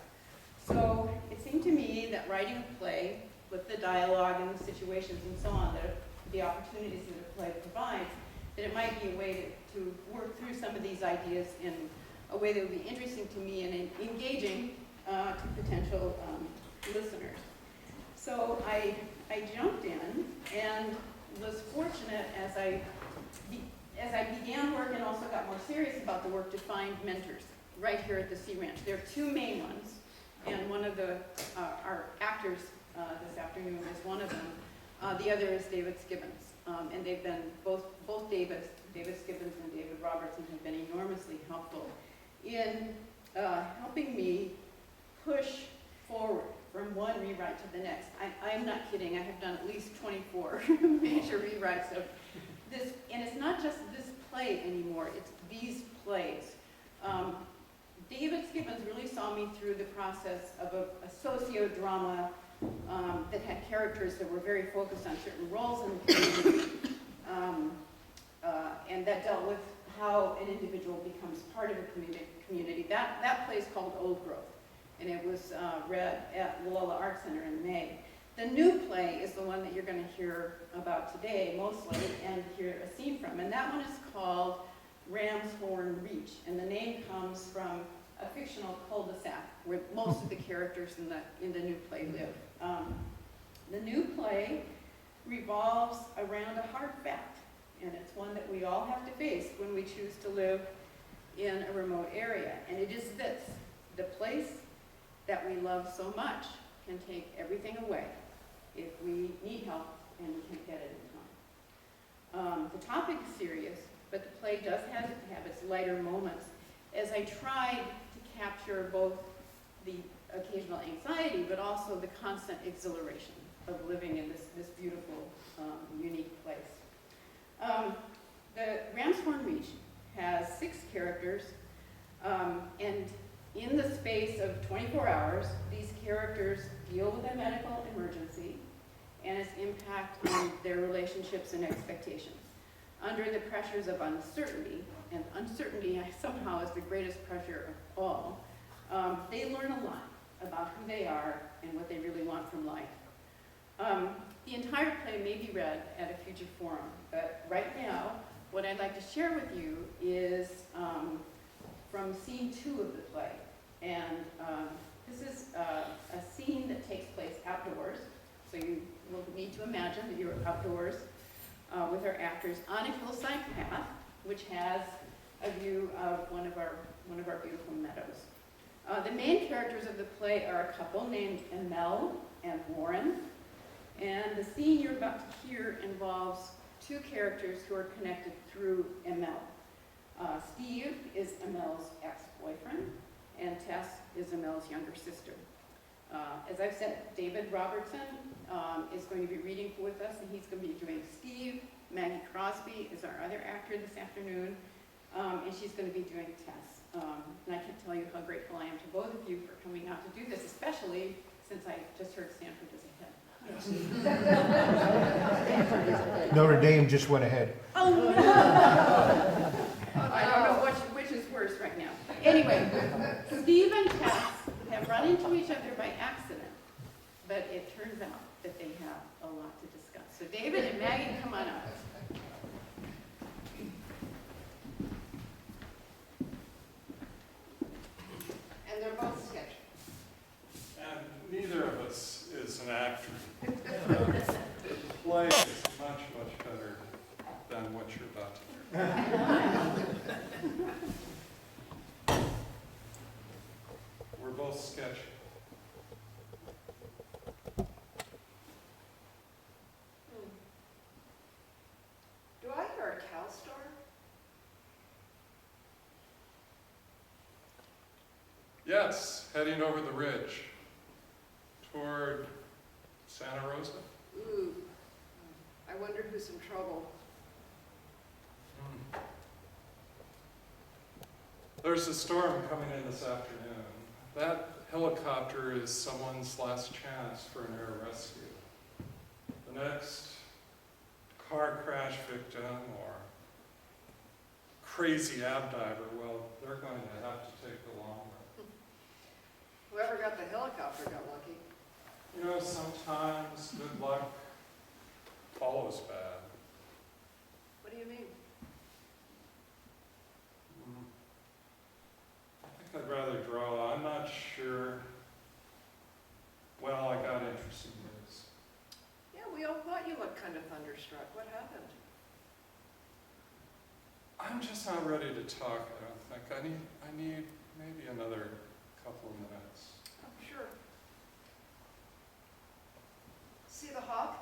F: So it seemed to me that writing a play with the dialogue and the situations and so on, that the opportunities that a play provides, that it might be a way to work through some of these ideas in a way that would be interesting to me and engaging to potential listeners. So I jumped in and was fortunate as I began work and also got more serious about the work to find mentors right here at the Sea Ranch. There are two main ones, and one of our actors this afternoon is one of them. The other is David Skibbons, and they've been both David Skibbons and David Robertson have been enormously helpful in helping me push forward from one rewrite to the next. I'm not kidding. I have done at least 24 major rewrites of this, and it's not just this play anymore. It's these plays. David Skibbons really saw me through the process of a socio-drama that had characters that were very focused on certain roles in the community, and that dealt with how an individual becomes part of a community. That play is called Old Growth, and it was read at Loyola Art Center in May. The new play is the one that you're going to hear about today, mostly, and hear a scene from, and that one is called Ram's Horn Reach, and the name comes from a fictional cul-de-sac where most of the characters in the new play live. The new play revolves around a hard fact, and it's one that we all have to face when we choose to live in a remote area, and it is this: the place that we love so much can take everything away if we need help and we can't get it in time. The topic is serious, but the play does have its lighter moments, as I tried to capture both the occasional anxiety, but also the constant exhilaration of living in this beautiful, unique place. The Ram's Horn Reach has 6 characters, and in the space of 24 hours, these characters deal with a medical emergency and its impact on their relationships and expectations. Under the pressures of uncertainty, and uncertainty somehow is the greatest pressure of all, they learn a lot about who they are and what they really want from life. The entire play may be read at a future forum, but right now, what I'd like to share with you is from scene 2 of the play. And this is a scene that takes place outdoors. imagine that you're outdoors with our actors on a hillside path, which has a view of one of our beautiful meadows. The main characters of the play are a couple named Emelle and Warren, and the scene you're about to hear involves two characters who are connected through Emelle. Steve is Emelle's ex-boyfriend, and Tess is Emelle's younger sister. As I've said, David Robertson is going to be reading with us, and he's going to be doing Steve. Maggie Crosby is our other actor this afternoon, and she's going to be doing Tess. And I can't tell you how grateful I am to both of you for coming out to do this, especially since I just heard Stanford is ahead.
G: Notre Dame just went ahead.
F: Oh, no. I don't know which is worse right now. Anyway, Steve and Tess have run into each other by accident, but it turns out that they have a lot to discuss. So David and Maggie, come on up. And they're both sketchy.
H: And neither of us is an actor. The play is much, much better than what you're about to hear. We're both sketchy.
I: Do I hear a cow store?
H: Yes, heading over the ridge toward Santa Rosa.
I: Ooh, I wonder who's in trouble.
H: There's a storm coming in this afternoon. That helicopter is someone's last chance for an air rescue. The next car crash victim or crazy ab diver, well, they're going to have to take the long road.
I: Whoever got the helicopter got lucky.
H: You know, sometimes good luck follows bad.
I: What do you mean?
H: I think I'd rather draw. I'm not sure. Well, I got interesting news.
I: Yeah, we all thought you looked kind of thunderstruck. What happened?
H: I'm just not ready to talk, I don't think. I need maybe another couple of minutes.
I: Oh, sure. See the hawk?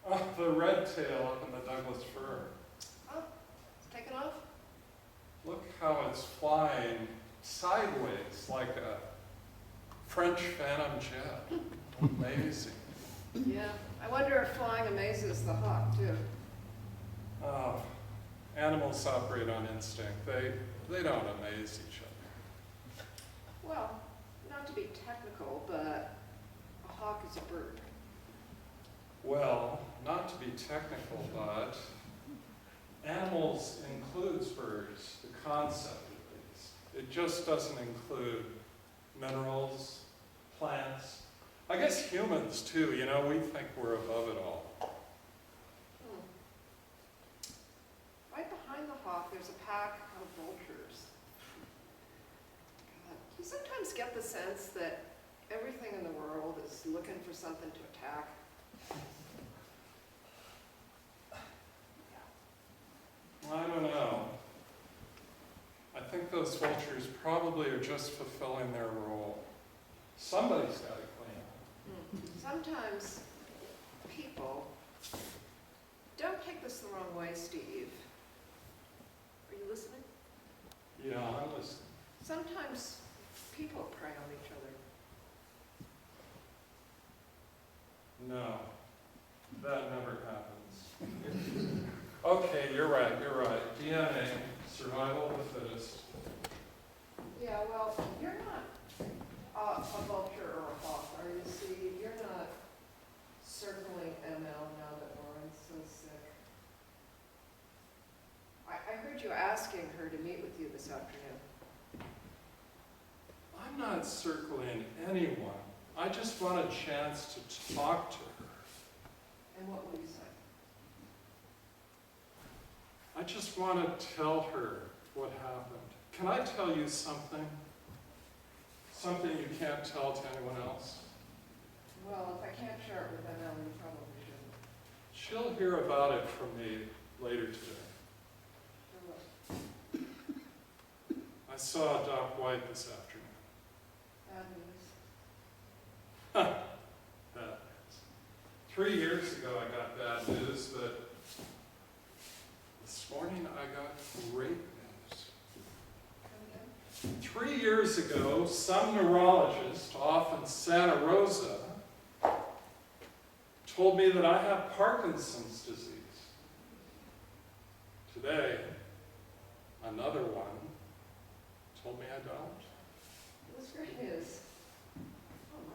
H: Oh, the red tail up in the Douglas fir.
I: Oh, it's taken off?
H: Look how it's flying sideways like a French Phantom jet. Amazing.
I: Yeah. I wonder if flying amazes the hawk, too.
H: Oh, animals operate on instinct. They don't amaze each other.
I: Well, not to be technical, but a hawk is a bird.
H: Well, not to be technical, but animals includes birds, the concept at least. It just doesn't include minerals, plants. I guess humans too, you know, we think we're above it all.
I: Right behind the hawk, there's a pack of vultures. God, you sometimes get the sense that everything in the world is looking for something to attack.
H: I don't know. I think those vultures probably are just fulfilling their role. Somebody's got to clean up.
I: Sometimes people, don't take this the wrong way, Steve. Are you listening?
H: Yeah, I'm listening.
I: Sometimes people prey on each other.
H: No, that never happens. Okay, you're right. DNA, survival of the fittest.
I: Yeah, well, you're not a vulture or a hawk, are you, Steve? You're not circling ML now that Lauren's so sick. I heard you asking her to meet with you this afternoon.
H: I'm not circling anyone. I just want a chance to talk to her.
I: And what will you say?
H: I just want to tell her what happened. Can I tell you something? Something you can't tell to anyone else?
I: Well, if I can't share it with ML, you probably shouldn't.
H: She'll hear about it from me later today.
I: Sure will.
H: I saw Doc White this afternoon.
I: Bad news.
H: Bad news. 3 years ago I got bad news, but this morning I got great news.
I: Come again?
H: 3 years ago, some neurologist off in Santa Rosa told me that I have Parkinson's disease. Today, another one told me I don't.
I: It was great news. Oh,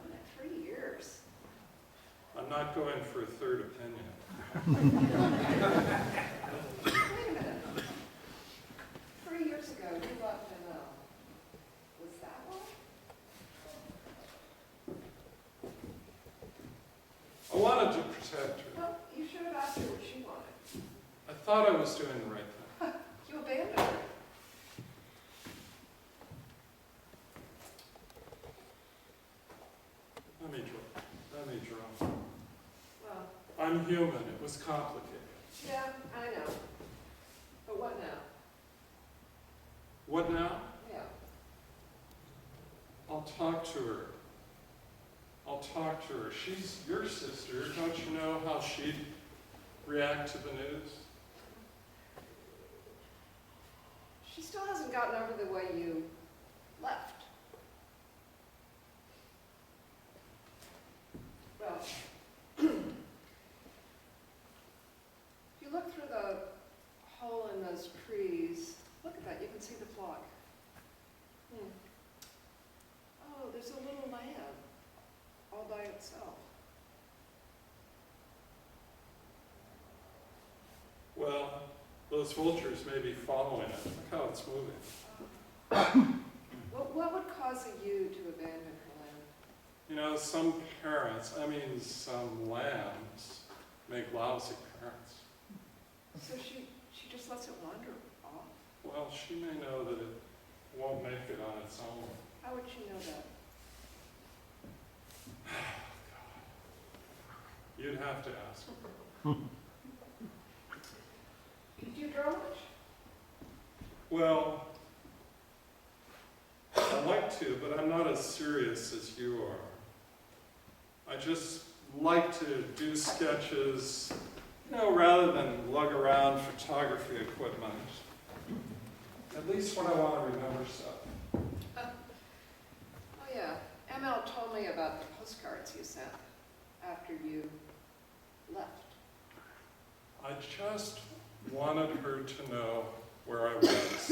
I: my, 3 years.
H: I'm not going for a third opinion.
I: Wait a minute. 3 years ago, you left ML. Was that one?
H: I wanted to protect her.
I: Well, you should have asked her what she wanted.
H: I thought I was doing the right thing.
I: You abandoned her.
H: Let me draw.
I: Well,
H: I'm human. It was complicated.
I: yeah, I know. But what now?
H: What now?
I: Yeah.
H: I'll talk to her. She's your sister. Don't you know how she'd react to the news?
I: She still hasn't gotten over the way you left. Well, if you look through the hole in those trees, look at that, you can see the flock. Oh, there's a little lamb all by itself.
H: Well, those vultures may be following it. Look how it's moving.
I: What would cause a ewe to abandon her lamb?
H: You know, some lambs make lousy parents.
I: So she just lets it wander off?
H: Well, she may know that it won't make it on its own.
I: How would she know that?
H: You'd have to ask her.
I: Do you draw much?
H: Well, I like to, but I'm not as serious as you are. I just like to do sketches, rather than lug around photography equipment. At least when I want to remember stuff.
I: Oh yeah, ML told me about the postcards you sent after you left.
H: I just wanted her to know where I was.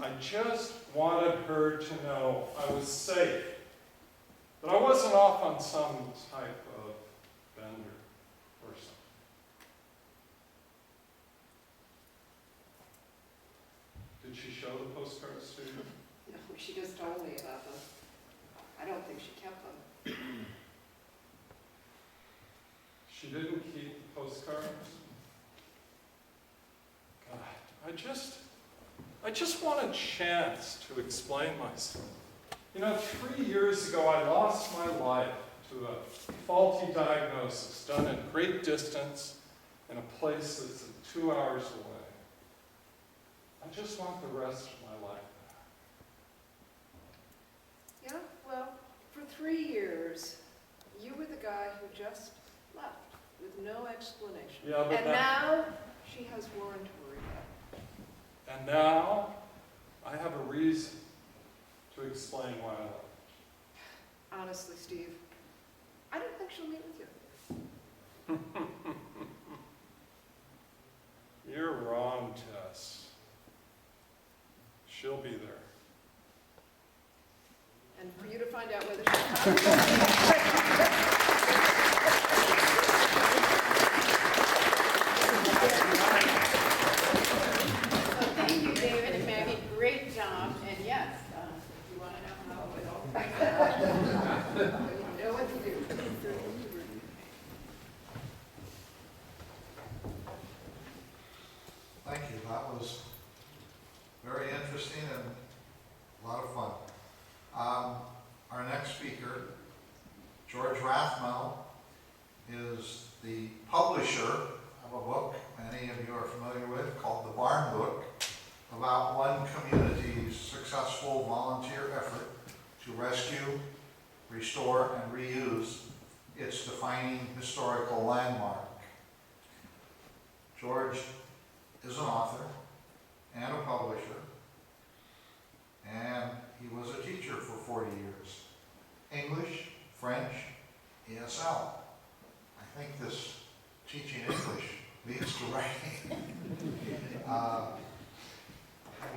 H: I just wanted her to know I was safe. That I wasn't off on some type of bender or something. Did she show the postcards to you?
I: No, she just told me about them. I don't think she kept them.
H: She didn't keep the postcards? God, I just want a chance to explain myself. 3 years ago I lost my life to a faulty diagnosis done at great distance in a place that's 2 hours away. I just want the rest of my life back.
I: Yeah, well, for 3 years, you were the guy who just left with no explanation.
H: Yeah, but
I: and now she has Warren to worry about.
H: And now I have a reason to explain why I left.
I: Honestly, Steve, I don't think she'll meet with you.
H: You're wrong, Tess. She'll be there.
I: And for you to find out whether she's
F: So thank you, David and Maggie, great job, and yes, you want to know how it all breaks out?
I: you know what to do.
A: Thank you, that was very interesting and a lot of fun. Our next speaker, George Rathmell is the publisher of a book many of you are familiar with called The Barn Book, about one community's successful volunteer effort to rescue, restore, and reuse its defining historical landmark. George is an author and a publisher, and he was a teacher for 40 years. English, French, ESL. I think this teaching English leads to writing.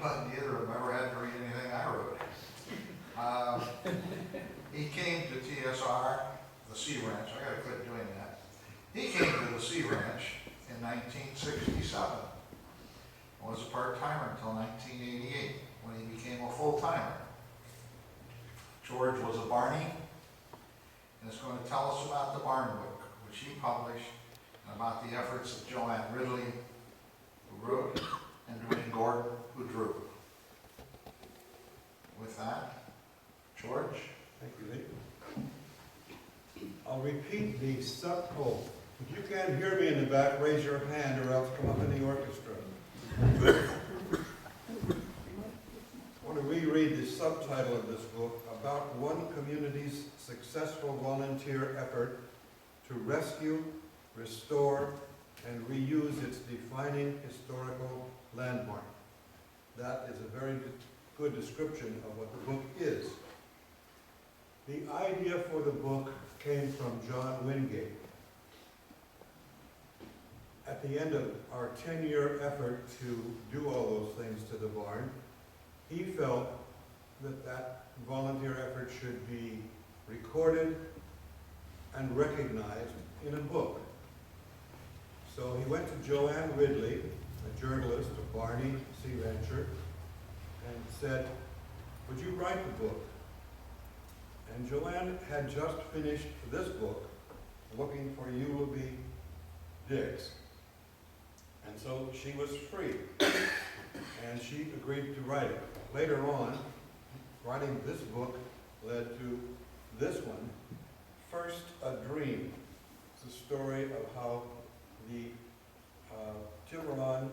A: But neither of them ever had to read anything I wrote. He came to TSR, the Sea Ranch. I gotta quit doing that. He came to the Sea Ranch in 1967. Was a part-timer until 1988 when he became a full-timer. George was a Barney and is going to tell us about the Barn Book, which he published, and about the efforts of Joanne Ridley, who wrote, and Dwayne Gordon, who drew. With that, George.
J: Thank you, Lee. I'll repeat the subpoll. If you can't hear me in the back, raise your hand or else come up in the orchestra. I want to reread the subtitle of this book, about one community's successful volunteer effort to rescue, restore, and reuse its defining historical landmark. That is a very good description of what the book is. The idea for the book came from John Wingate. At the end of our 10-year effort to do all those things to the barn, he felt that that volunteer effort should be recorded and recognized in a book. So he went to Joanne Ridley, a journalist, a Barney sea rancher, and said, "Would you write the book?" And Joanne had just finished this book, Looking for Eulaby Dix. And so she was free, and she agreed to write it. Later on, writing this book led to this one, First a Dream. It's a story of how the Tiburon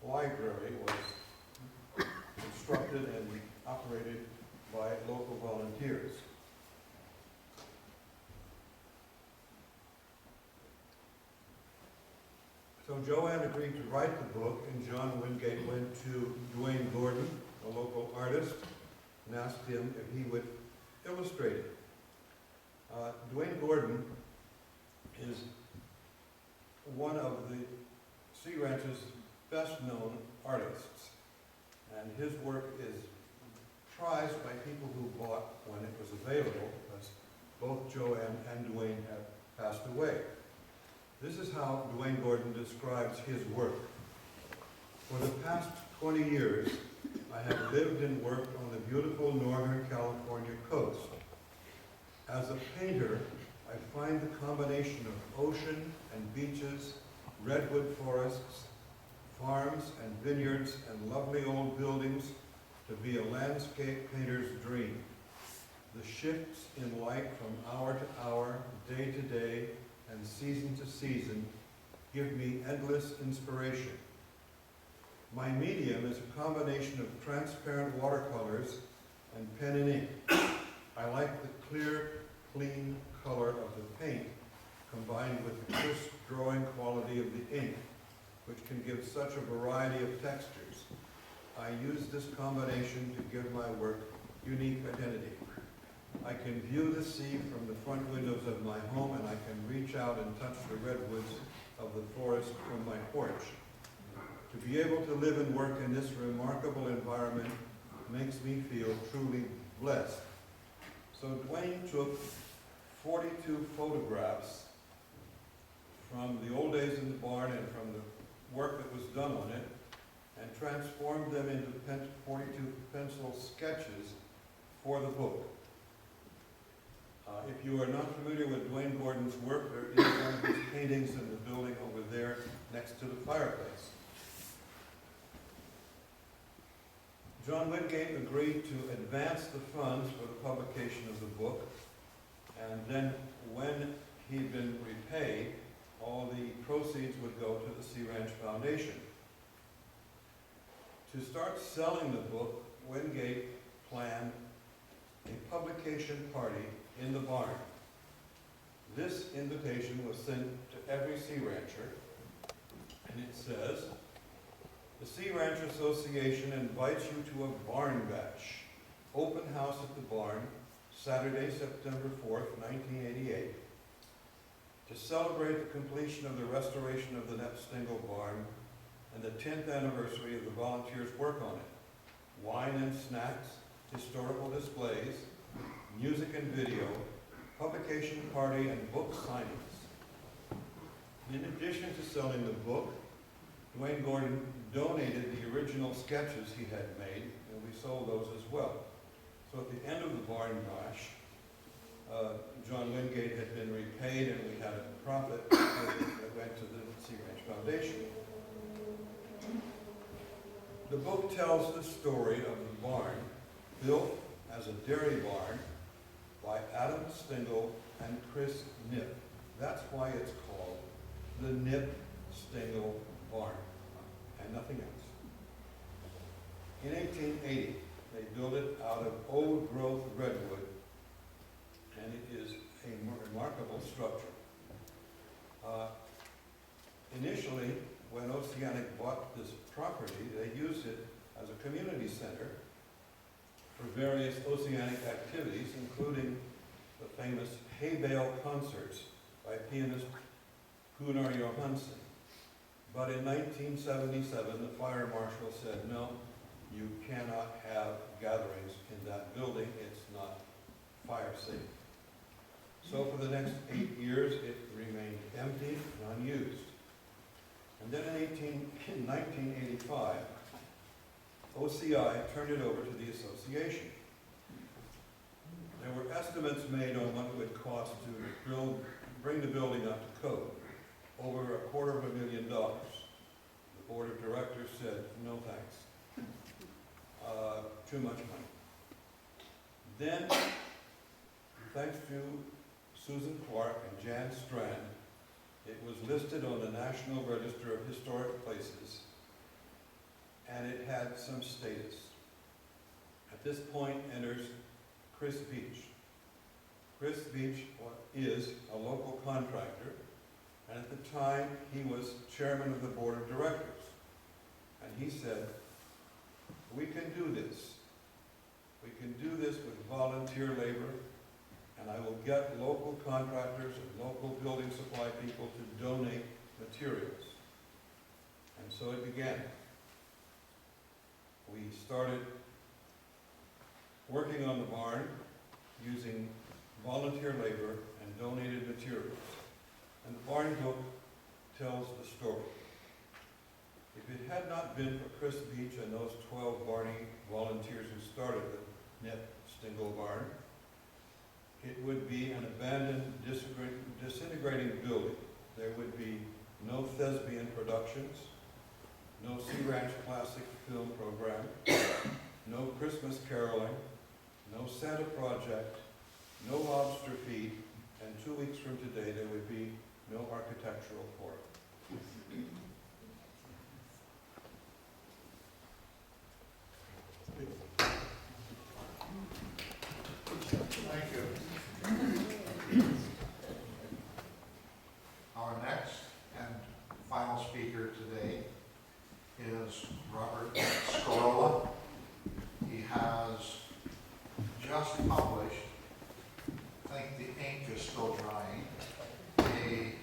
J: Library was constructed and operated by local volunteers. So Joanne agreed to write the book, and John Wingate went to Dwayne Gordon, a local artist, and asked him if he would illustrate it. Dwayne Gordon is one of the Sea Ranch's best-known artists, and his work is prized by people who bought when it was available, because both Joanne and Dwayne have passed away. This is how Dwayne Gordon describes his work. For the past 20 years, I have lived and worked on the beautiful Northern California coast. As a painter, I find the combination of ocean and beaches, redwood forests, farms and vineyards, and lovely old buildings to be a landscape painter's dream. The shifts in light from hour to hour, day to day, and season to season give me endless inspiration. My medium is a combination of transparent watercolors and pen and ink. I like the clear, clean color of the paint combined with the crisp drawing quality of the ink, which can give such a variety of textures. I use this combination to give my work unique identity. I can view the sea from the front windows of my home, and I can reach out and touch the redwoods of the forest from my porch. To be able to live and work in this remarkable environment makes me feel truly blessed. So Dwayne took 42 photographs from the old days in the barn and from the work that was done on it, and transformed them into 42 pencil sketches for the book. If you are not familiar with Dwayne Gordon's work, there is one of his paintings in the building over there next to the fireplace. John Wingate agreed to advance the funds for the publication of the book, And then when he'd been repaid, all the proceeds would go to the Sea Ranch Foundation. To start selling the book, Wingate planned a publication party in the barn. This invitation was sent to every sea rancher, and it says, "The Sea Ranch Association invites you to a barn bash, open house at the barn, Saturday, September 4th, 1988, to celebrate the completion of the restoration of the Knipp-Stengel barn and the 10th anniversary of the volunteers' work on it. Wine and snacks, historical displays, music and video, publication party, and book signings." In addition to selling the book, Dwayne Gordon donated the original sketches he had made, and we sold those as well. So at the end of the barn bash, John Wingate had been repaid, and we had a profit that went to the Sea Ranch Foundation. The book tells the story of the barn, built as a dairy barn by Adam Stengel and Chris Knipp. That's why it's called the Knipp-Stengel barn, and nothing else. In 1880, they built it out of old-growth redwood, and it is a remarkable structure. Initially, when Oceanic bought this property, they used it as a community center for various Oceanic activities, including the famous hay bale concerts by pianist Gunnar Johansson. But in 1977, the fire marshal said, "No, you cannot have gatherings in that building. It's not fire safe." So for the next 8 years, it remained empty and unused. And then in 1985, OCI turned it over to the association. There were estimates made on what it would cost to bring the building up to code, over $250,000. The board of directors said, "No thanks, too much money." Then, thanks to Susan Clark and Jan Strand, it was listed on the National Register of Historic Places, and it had some status. At this point enters Chris Beach. Chris Beach is a local contractor, and at the time he was chairman of the board of directors. And he said, "We can do this. We can do this with volunteer labor, and I will get local contractors and local building supply people to donate materials." And so it began. We started working on the barn using volunteer labor and donated materials. And the barn book tells the story. If it had not been for Chris Beach and those 12 Barney volunteers who started the Knipp-Stengel barn, it would be an abandoned, disintegrating building. There would be no thespian productions, no Sea Ranch classic film program, no Christmas caroling, no Santa project, no lobster feed, and 2 weeks from today there would be no architectural court.
A: Thank you. Our next and final speaker today is Robert Scarola. He has just published, I think the ink is still drying, a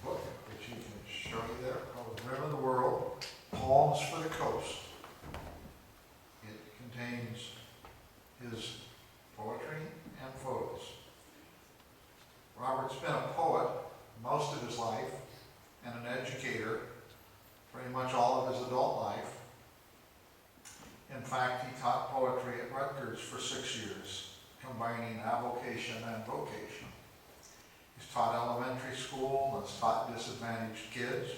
A: book which you can show you there called Rim of the World, Poems for the Coast. It contains his poetry and photos. Robert's been a poet most of his life and an educator pretty much all of his adult life. In fact, he taught poetry at Rutgers for 6 years, combining avocation and vocation. He's taught elementary school and has taught disadvantaged kids.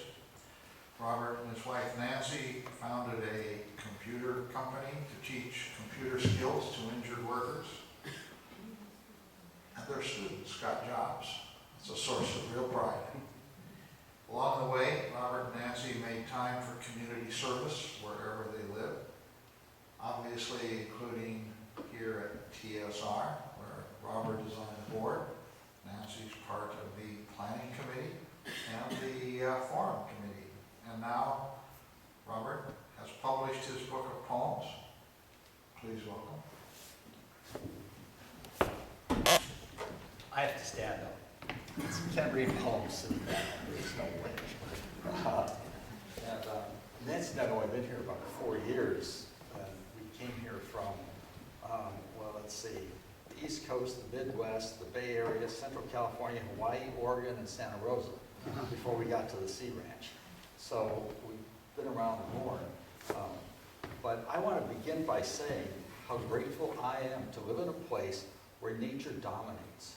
A: Robert and his wife Nancy founded a computer company to teach computer skills to injured workers. And their students got jobs. It's a source of real pride. Along the way, Robert and Nancy made time for community service wherever they live, obviously including here at TSR, where Robert is on the board. Nancy's part of the planning committee and the forum committee. And now Robert has published his book of poems. Please welcome.
K: I have to stand up. You can't read poems sitting down. There's no way. Nancy and I have been here about 4 years. We came here from, well, let's see, the East Coast, the Midwest, the Bay Area, Central California, Hawaii, Oregon, and Santa Rosa before we got to the Sea Ranch. So we've been around the horn. But I want to begin by saying how grateful I am to live in a place where nature dominates,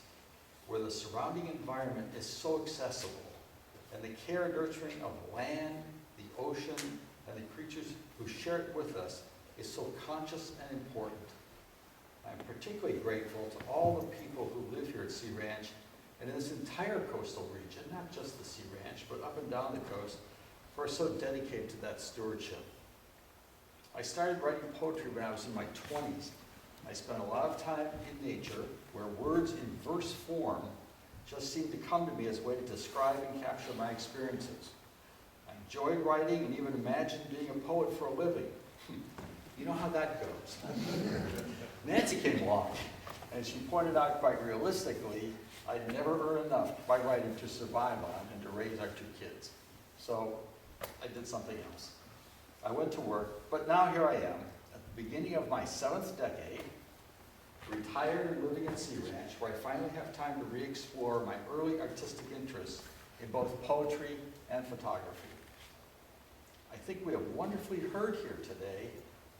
K: where the surrounding environment is so accessible, and the care and nurturing of land, the ocean, and the creatures who share it with us is so conscious and important. I'm particularly grateful to all the people who live here at Sea Ranch and in this entire coastal region, not just the Sea Ranch, but up and down the coast, who are so dedicated to that stewardship. I started writing poetry when I was in my 20s. I spent a lot of time in nature where words in verse form just seemed to come to me as a way to describe and capture my experiences. I enjoyed writing and even imagined being a poet for a living. You know how that goes. Nancy came along, and she pointed out quite realistically, I'd never earn enough by writing to survive on and to raise our 2 kids. So I did something else. I went to work, but now here I am, at the beginning of my 7th decade, retired and living at Sea Ranch, where I finally have time to re-explore my early artistic interests in both poetry and photography. I think we have wonderfully heard here today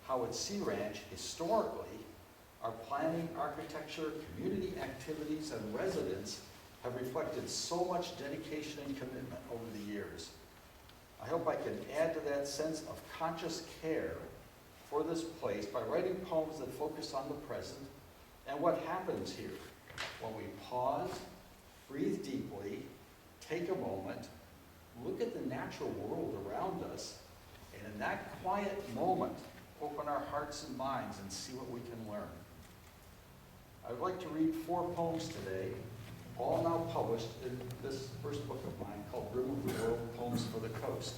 K: how at Sea Ranch, historically, our planning, architecture, community activities, and residents have reflected so much dedication and commitment over the years. I hope I can add to that sense of conscious care for this place by writing poems that focus on the present and what happens here when we pause, breathe deeply, take a moment, look at the natural world around us, and in that quiet moment, open our hearts and minds and see what we can learn. I would like to read 4 poems today, all now published in this first book of mine called Rim of the World, Poems for the Coast.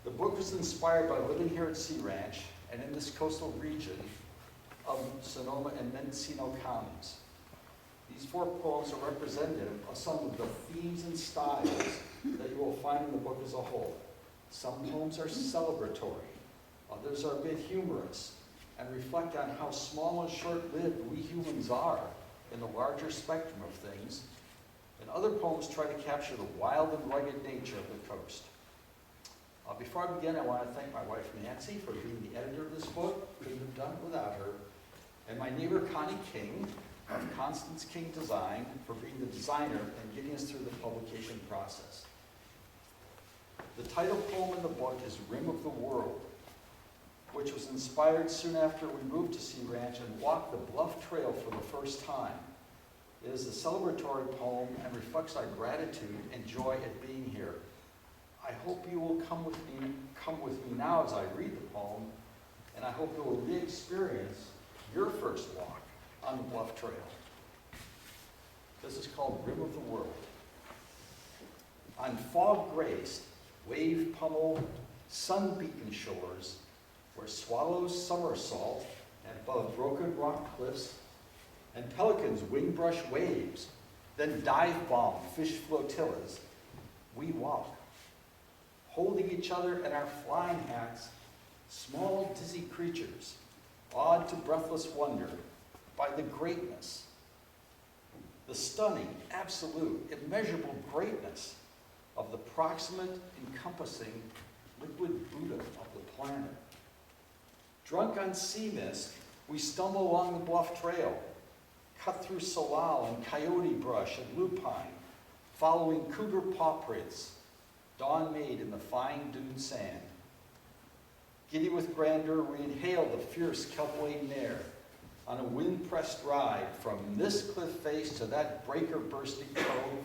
K: The book was inspired by living here at Sea Ranch and in this coastal region of Sonoma and Mendocino counties. These 4 poems are representative of some of the themes and styles that you will find in the book as a whole. Some poems are celebratory, others are a bit humorous, and reflect on how small and short-lived we humans are in the larger spectrum of things, and other poems try to capture the wild and rugged nature of the coast. Before I begin, I want to thank my wife Nancy for being the editor of this book, couldn't have done it without her, and my neighbor Connie King of Constance King Design for being the designer and getting us through the publication process. The title poem in the book is Rim of the World, which was inspired soon after we moved to Sea Ranch and walked the Bluff Trail for the first time. It is a celebratory poem and reflects our gratitude and joy at being here. I hope you will come with me now as I read the poem, and I hope you will re-experience your first walk on the Bluff Trail. This is called Rim of the World. On fog-graced, wave-pummeled, sun-beaten shores, where swallows somersault above broken rock cliffs and pelicans wing-brush waves, then dive-bomb fish flotillas, we walk, holding each other in our flying hats, small dizzy creatures, awed to breathless wonder by the greatness, the stunning, absolute, immeasurable greatness of the proximate, encompassing liquid Buddha of the planet. Drunk on sea mist, we stumble along the Bluff Trail, cut through salal and coyote brush and lupine, following cougar paw prints, dawn made in the fine dune sand. Giddy with grandeur, we inhale the fierce kelp-laden air on a wind-pressed ride from this cliff face to that breaker-bursting cove,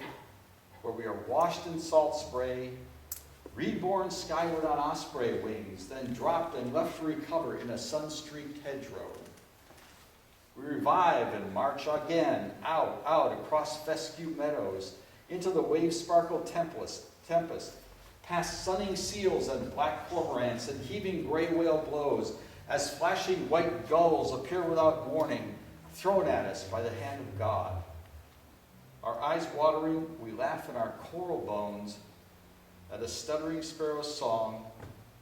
K: where we are washed in salt spray, reborn skyward on osprey wings, then dropped and left to recover in a sun-streaked hedgerow. We revive and march again, out across fescue meadows, into the wave-sparkled tempest, past sunning seals and black cormorants and heaving gray whale blows, as flashing white gulls appear without warning, thrown at us by the hand of God. Our eyes watering, we laugh in our coral bones at a stuttering sparrow's song,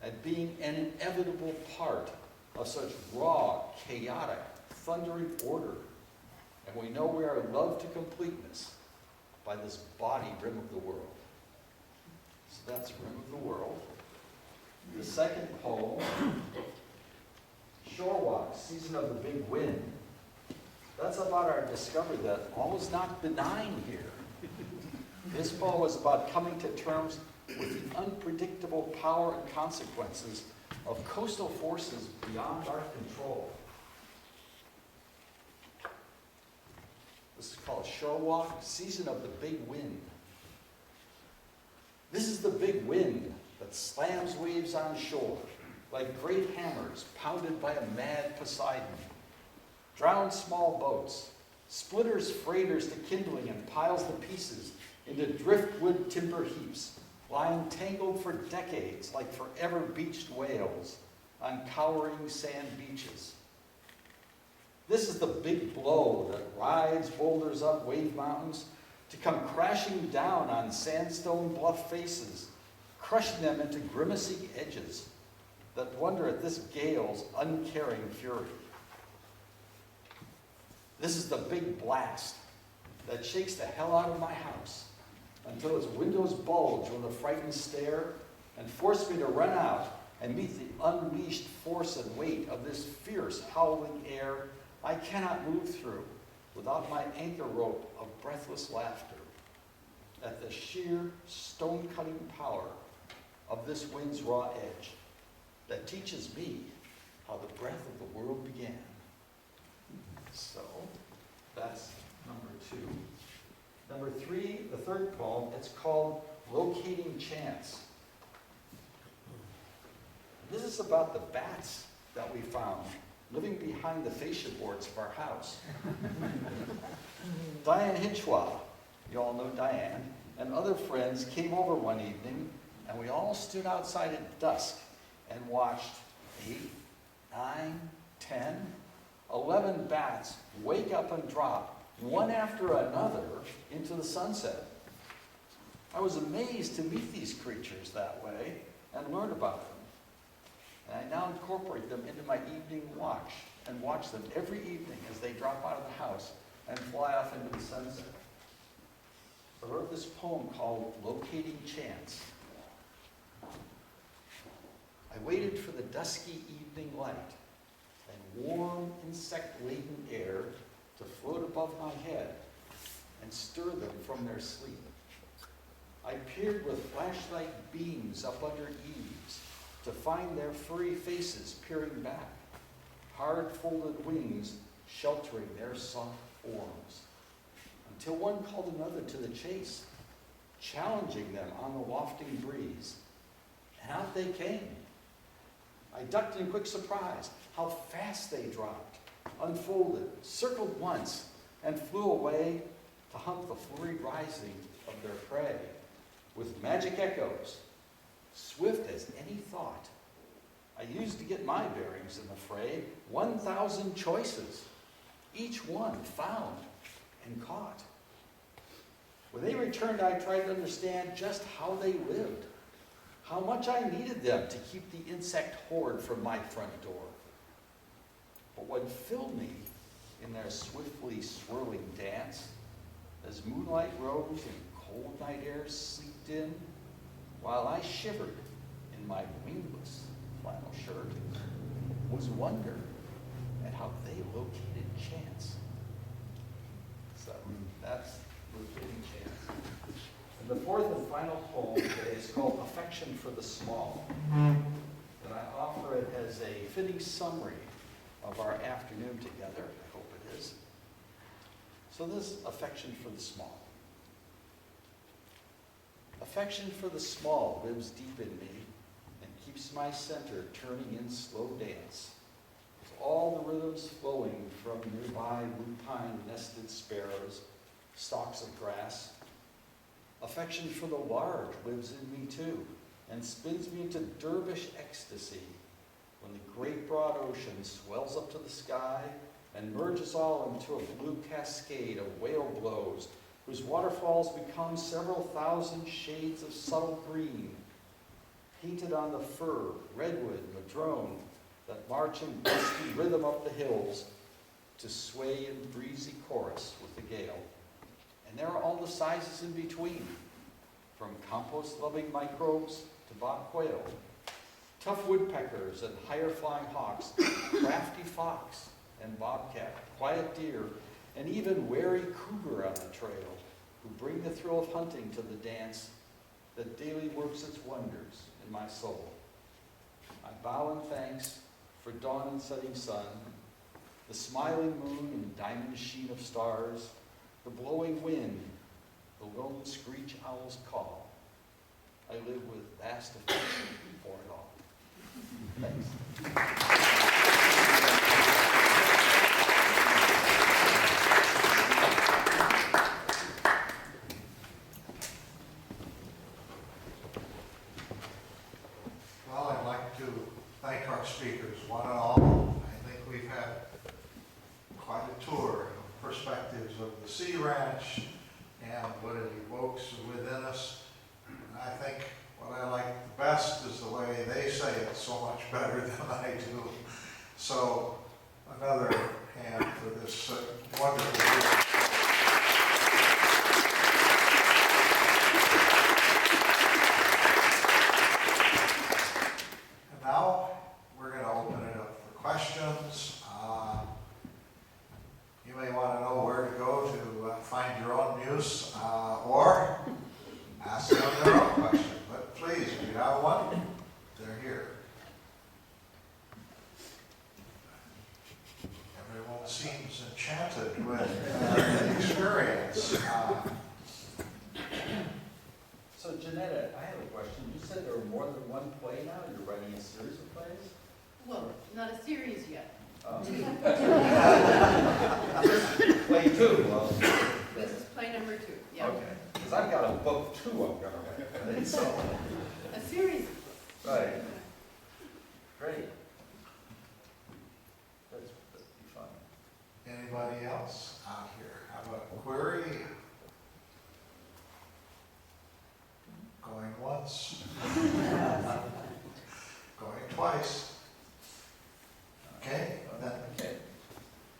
K: at being an inevitable part of such raw, chaotic, thundering order. And we know we are loved to completeness by this body rim of the world. So that's Rim of the World. The second poem, Shore Walk, Season of the Big Wind. That's about our discovery that all is not benign here. This poem was about coming to terms with the unpredictable power and consequences of coastal forces beyond our control. This is called Shore Walk, Season of the Big Wind. This is the big wind that slams waves on shore like great hammers pounded by a mad Poseidon. Drowns small boats, splitters freighters to kindling and piles the pieces into driftwood timber heaps, lying tangled for decades like forever beached whales on cowering sand beaches. This is the big blow that rides boulders up wave mountains to come crashing down on sandstone bluff faces, crushing them into grimacing edges that wonder at this gale's uncaring fury. This is the big blast that shakes the hell out of my house until its windows bulge with a frightened stare and force me to run out and meet the unleashed force and weight of this fierce, howling air I cannot move through without my anchor rope of breathless laughter at the sheer, stone-cutting power of this wind's raw edge that teaches me how the breath of the world began. So, that's number 2. Number 3, the third poem, it's called Locating Chance. This is about the bats that we found living behind the fascia boards of our house. Diane Hitchwa, you all know Diane, and other friends came over one evening, and we all stood outside at dusk and watched 8, 9, 10, 11 bats wake up and drop, one after another, into the sunset. I was amazed to meet these creatures that way and learn about them. And I now incorporate them into my evening watch and watch them every evening as they drop out of the house and fly off into the sunset. I wrote this poem called Locating Chance. I waited for the dusky evening light and warm, insect-laden air to float above my head and stir them from their sleep. I peered with flashlight beams up under eaves to find their furry faces peering back, hard-folded wings sheltering their soft forms, until one called another to the chase, challenging them on the wafting breeze. And out they came. I ducked in quick surprise how fast they dropped, unfolded, circled once, and flew away to hunt the flurried rising of their prey with magic echoes, swift as any thought. I used to get my bearings in the fray 1,000 choices, each one found and caught. When they returned, I tried to understand just how they lived, how much I needed them to keep the insect horde from my front door. But what filled me in their swiftly swirling dance, as moonlight rose and cold night air seeped in, while I shivered in my wingless flannel shirt, was wonder at how they located chance. So that's locating chance. And the fourth and final poem today is called Affection for the Small. And I offer it as a fitting summary of our afternoon together. I hope So this affection for the small. Affection for the small lives deep in me and keeps my center turning in slow dance, with all the rhythms flowing from nearby lupine nested sparrows, stalks of grass. Affection for the large lives in me too, and spins me into dervish ecstasy when the great broad ocean swells up to the sky and merges all into a blue cascade of whale blows, whose waterfalls become several thousand shades of subtle green, painted on the fir, redwood, madrone, that march in dusty rhythm up the hills to sway in breezy chorus with the gale. And there are all the sizes in between, from compost-loving microbes to bob quail, tough woodpeckers and higher-flying hawks, crafty fox and bobcat, quiet deer, and even wary cougar on the trail, who bring the thrill of hunting to the dance that daily works its wonders in my soul. I bow in thanks for dawn and setting sun, the smiling moon and diamond sheen of stars, the blowing wind, the lone screech owl's call. I live with vast affection for it all. Thanks.
A: Well, I'd like to thank our speakers, one and all. I think we've had quite a tour of perspectives of the Sea Ranch and what it evokes within us. And I think what I like the best is the way they say it so much better than I do. So another hand for this wonderful group. And now we're going to open it up for questions. You may want to know where to go to find your own muse or ask them their own question. But please, if you have one, they're here. Everyone seems enchanted with the experience.
K: So Jeanetta, I have a question. You said there were more than one play now? You're writing a series of plays?
F: Well, not a series yet.
K: Play two. Well,
F: This is play number 2, yeah.
K: okay. Because I've got a book too I'm going to write. Right? So,
F: A series.
K: right. Great. That'd be fun.
A: Anybody else out here have a query? Going once. Going twice. Okay, then,
K: Okay.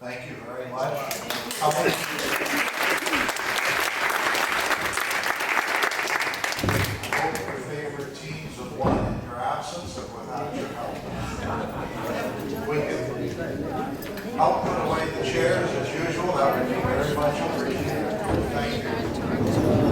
A: thank you very much for coming. I hope your favorite teams have won in your absence and without your help. We can help put away the chairs as usual. That would be very much appreciated. Thank you.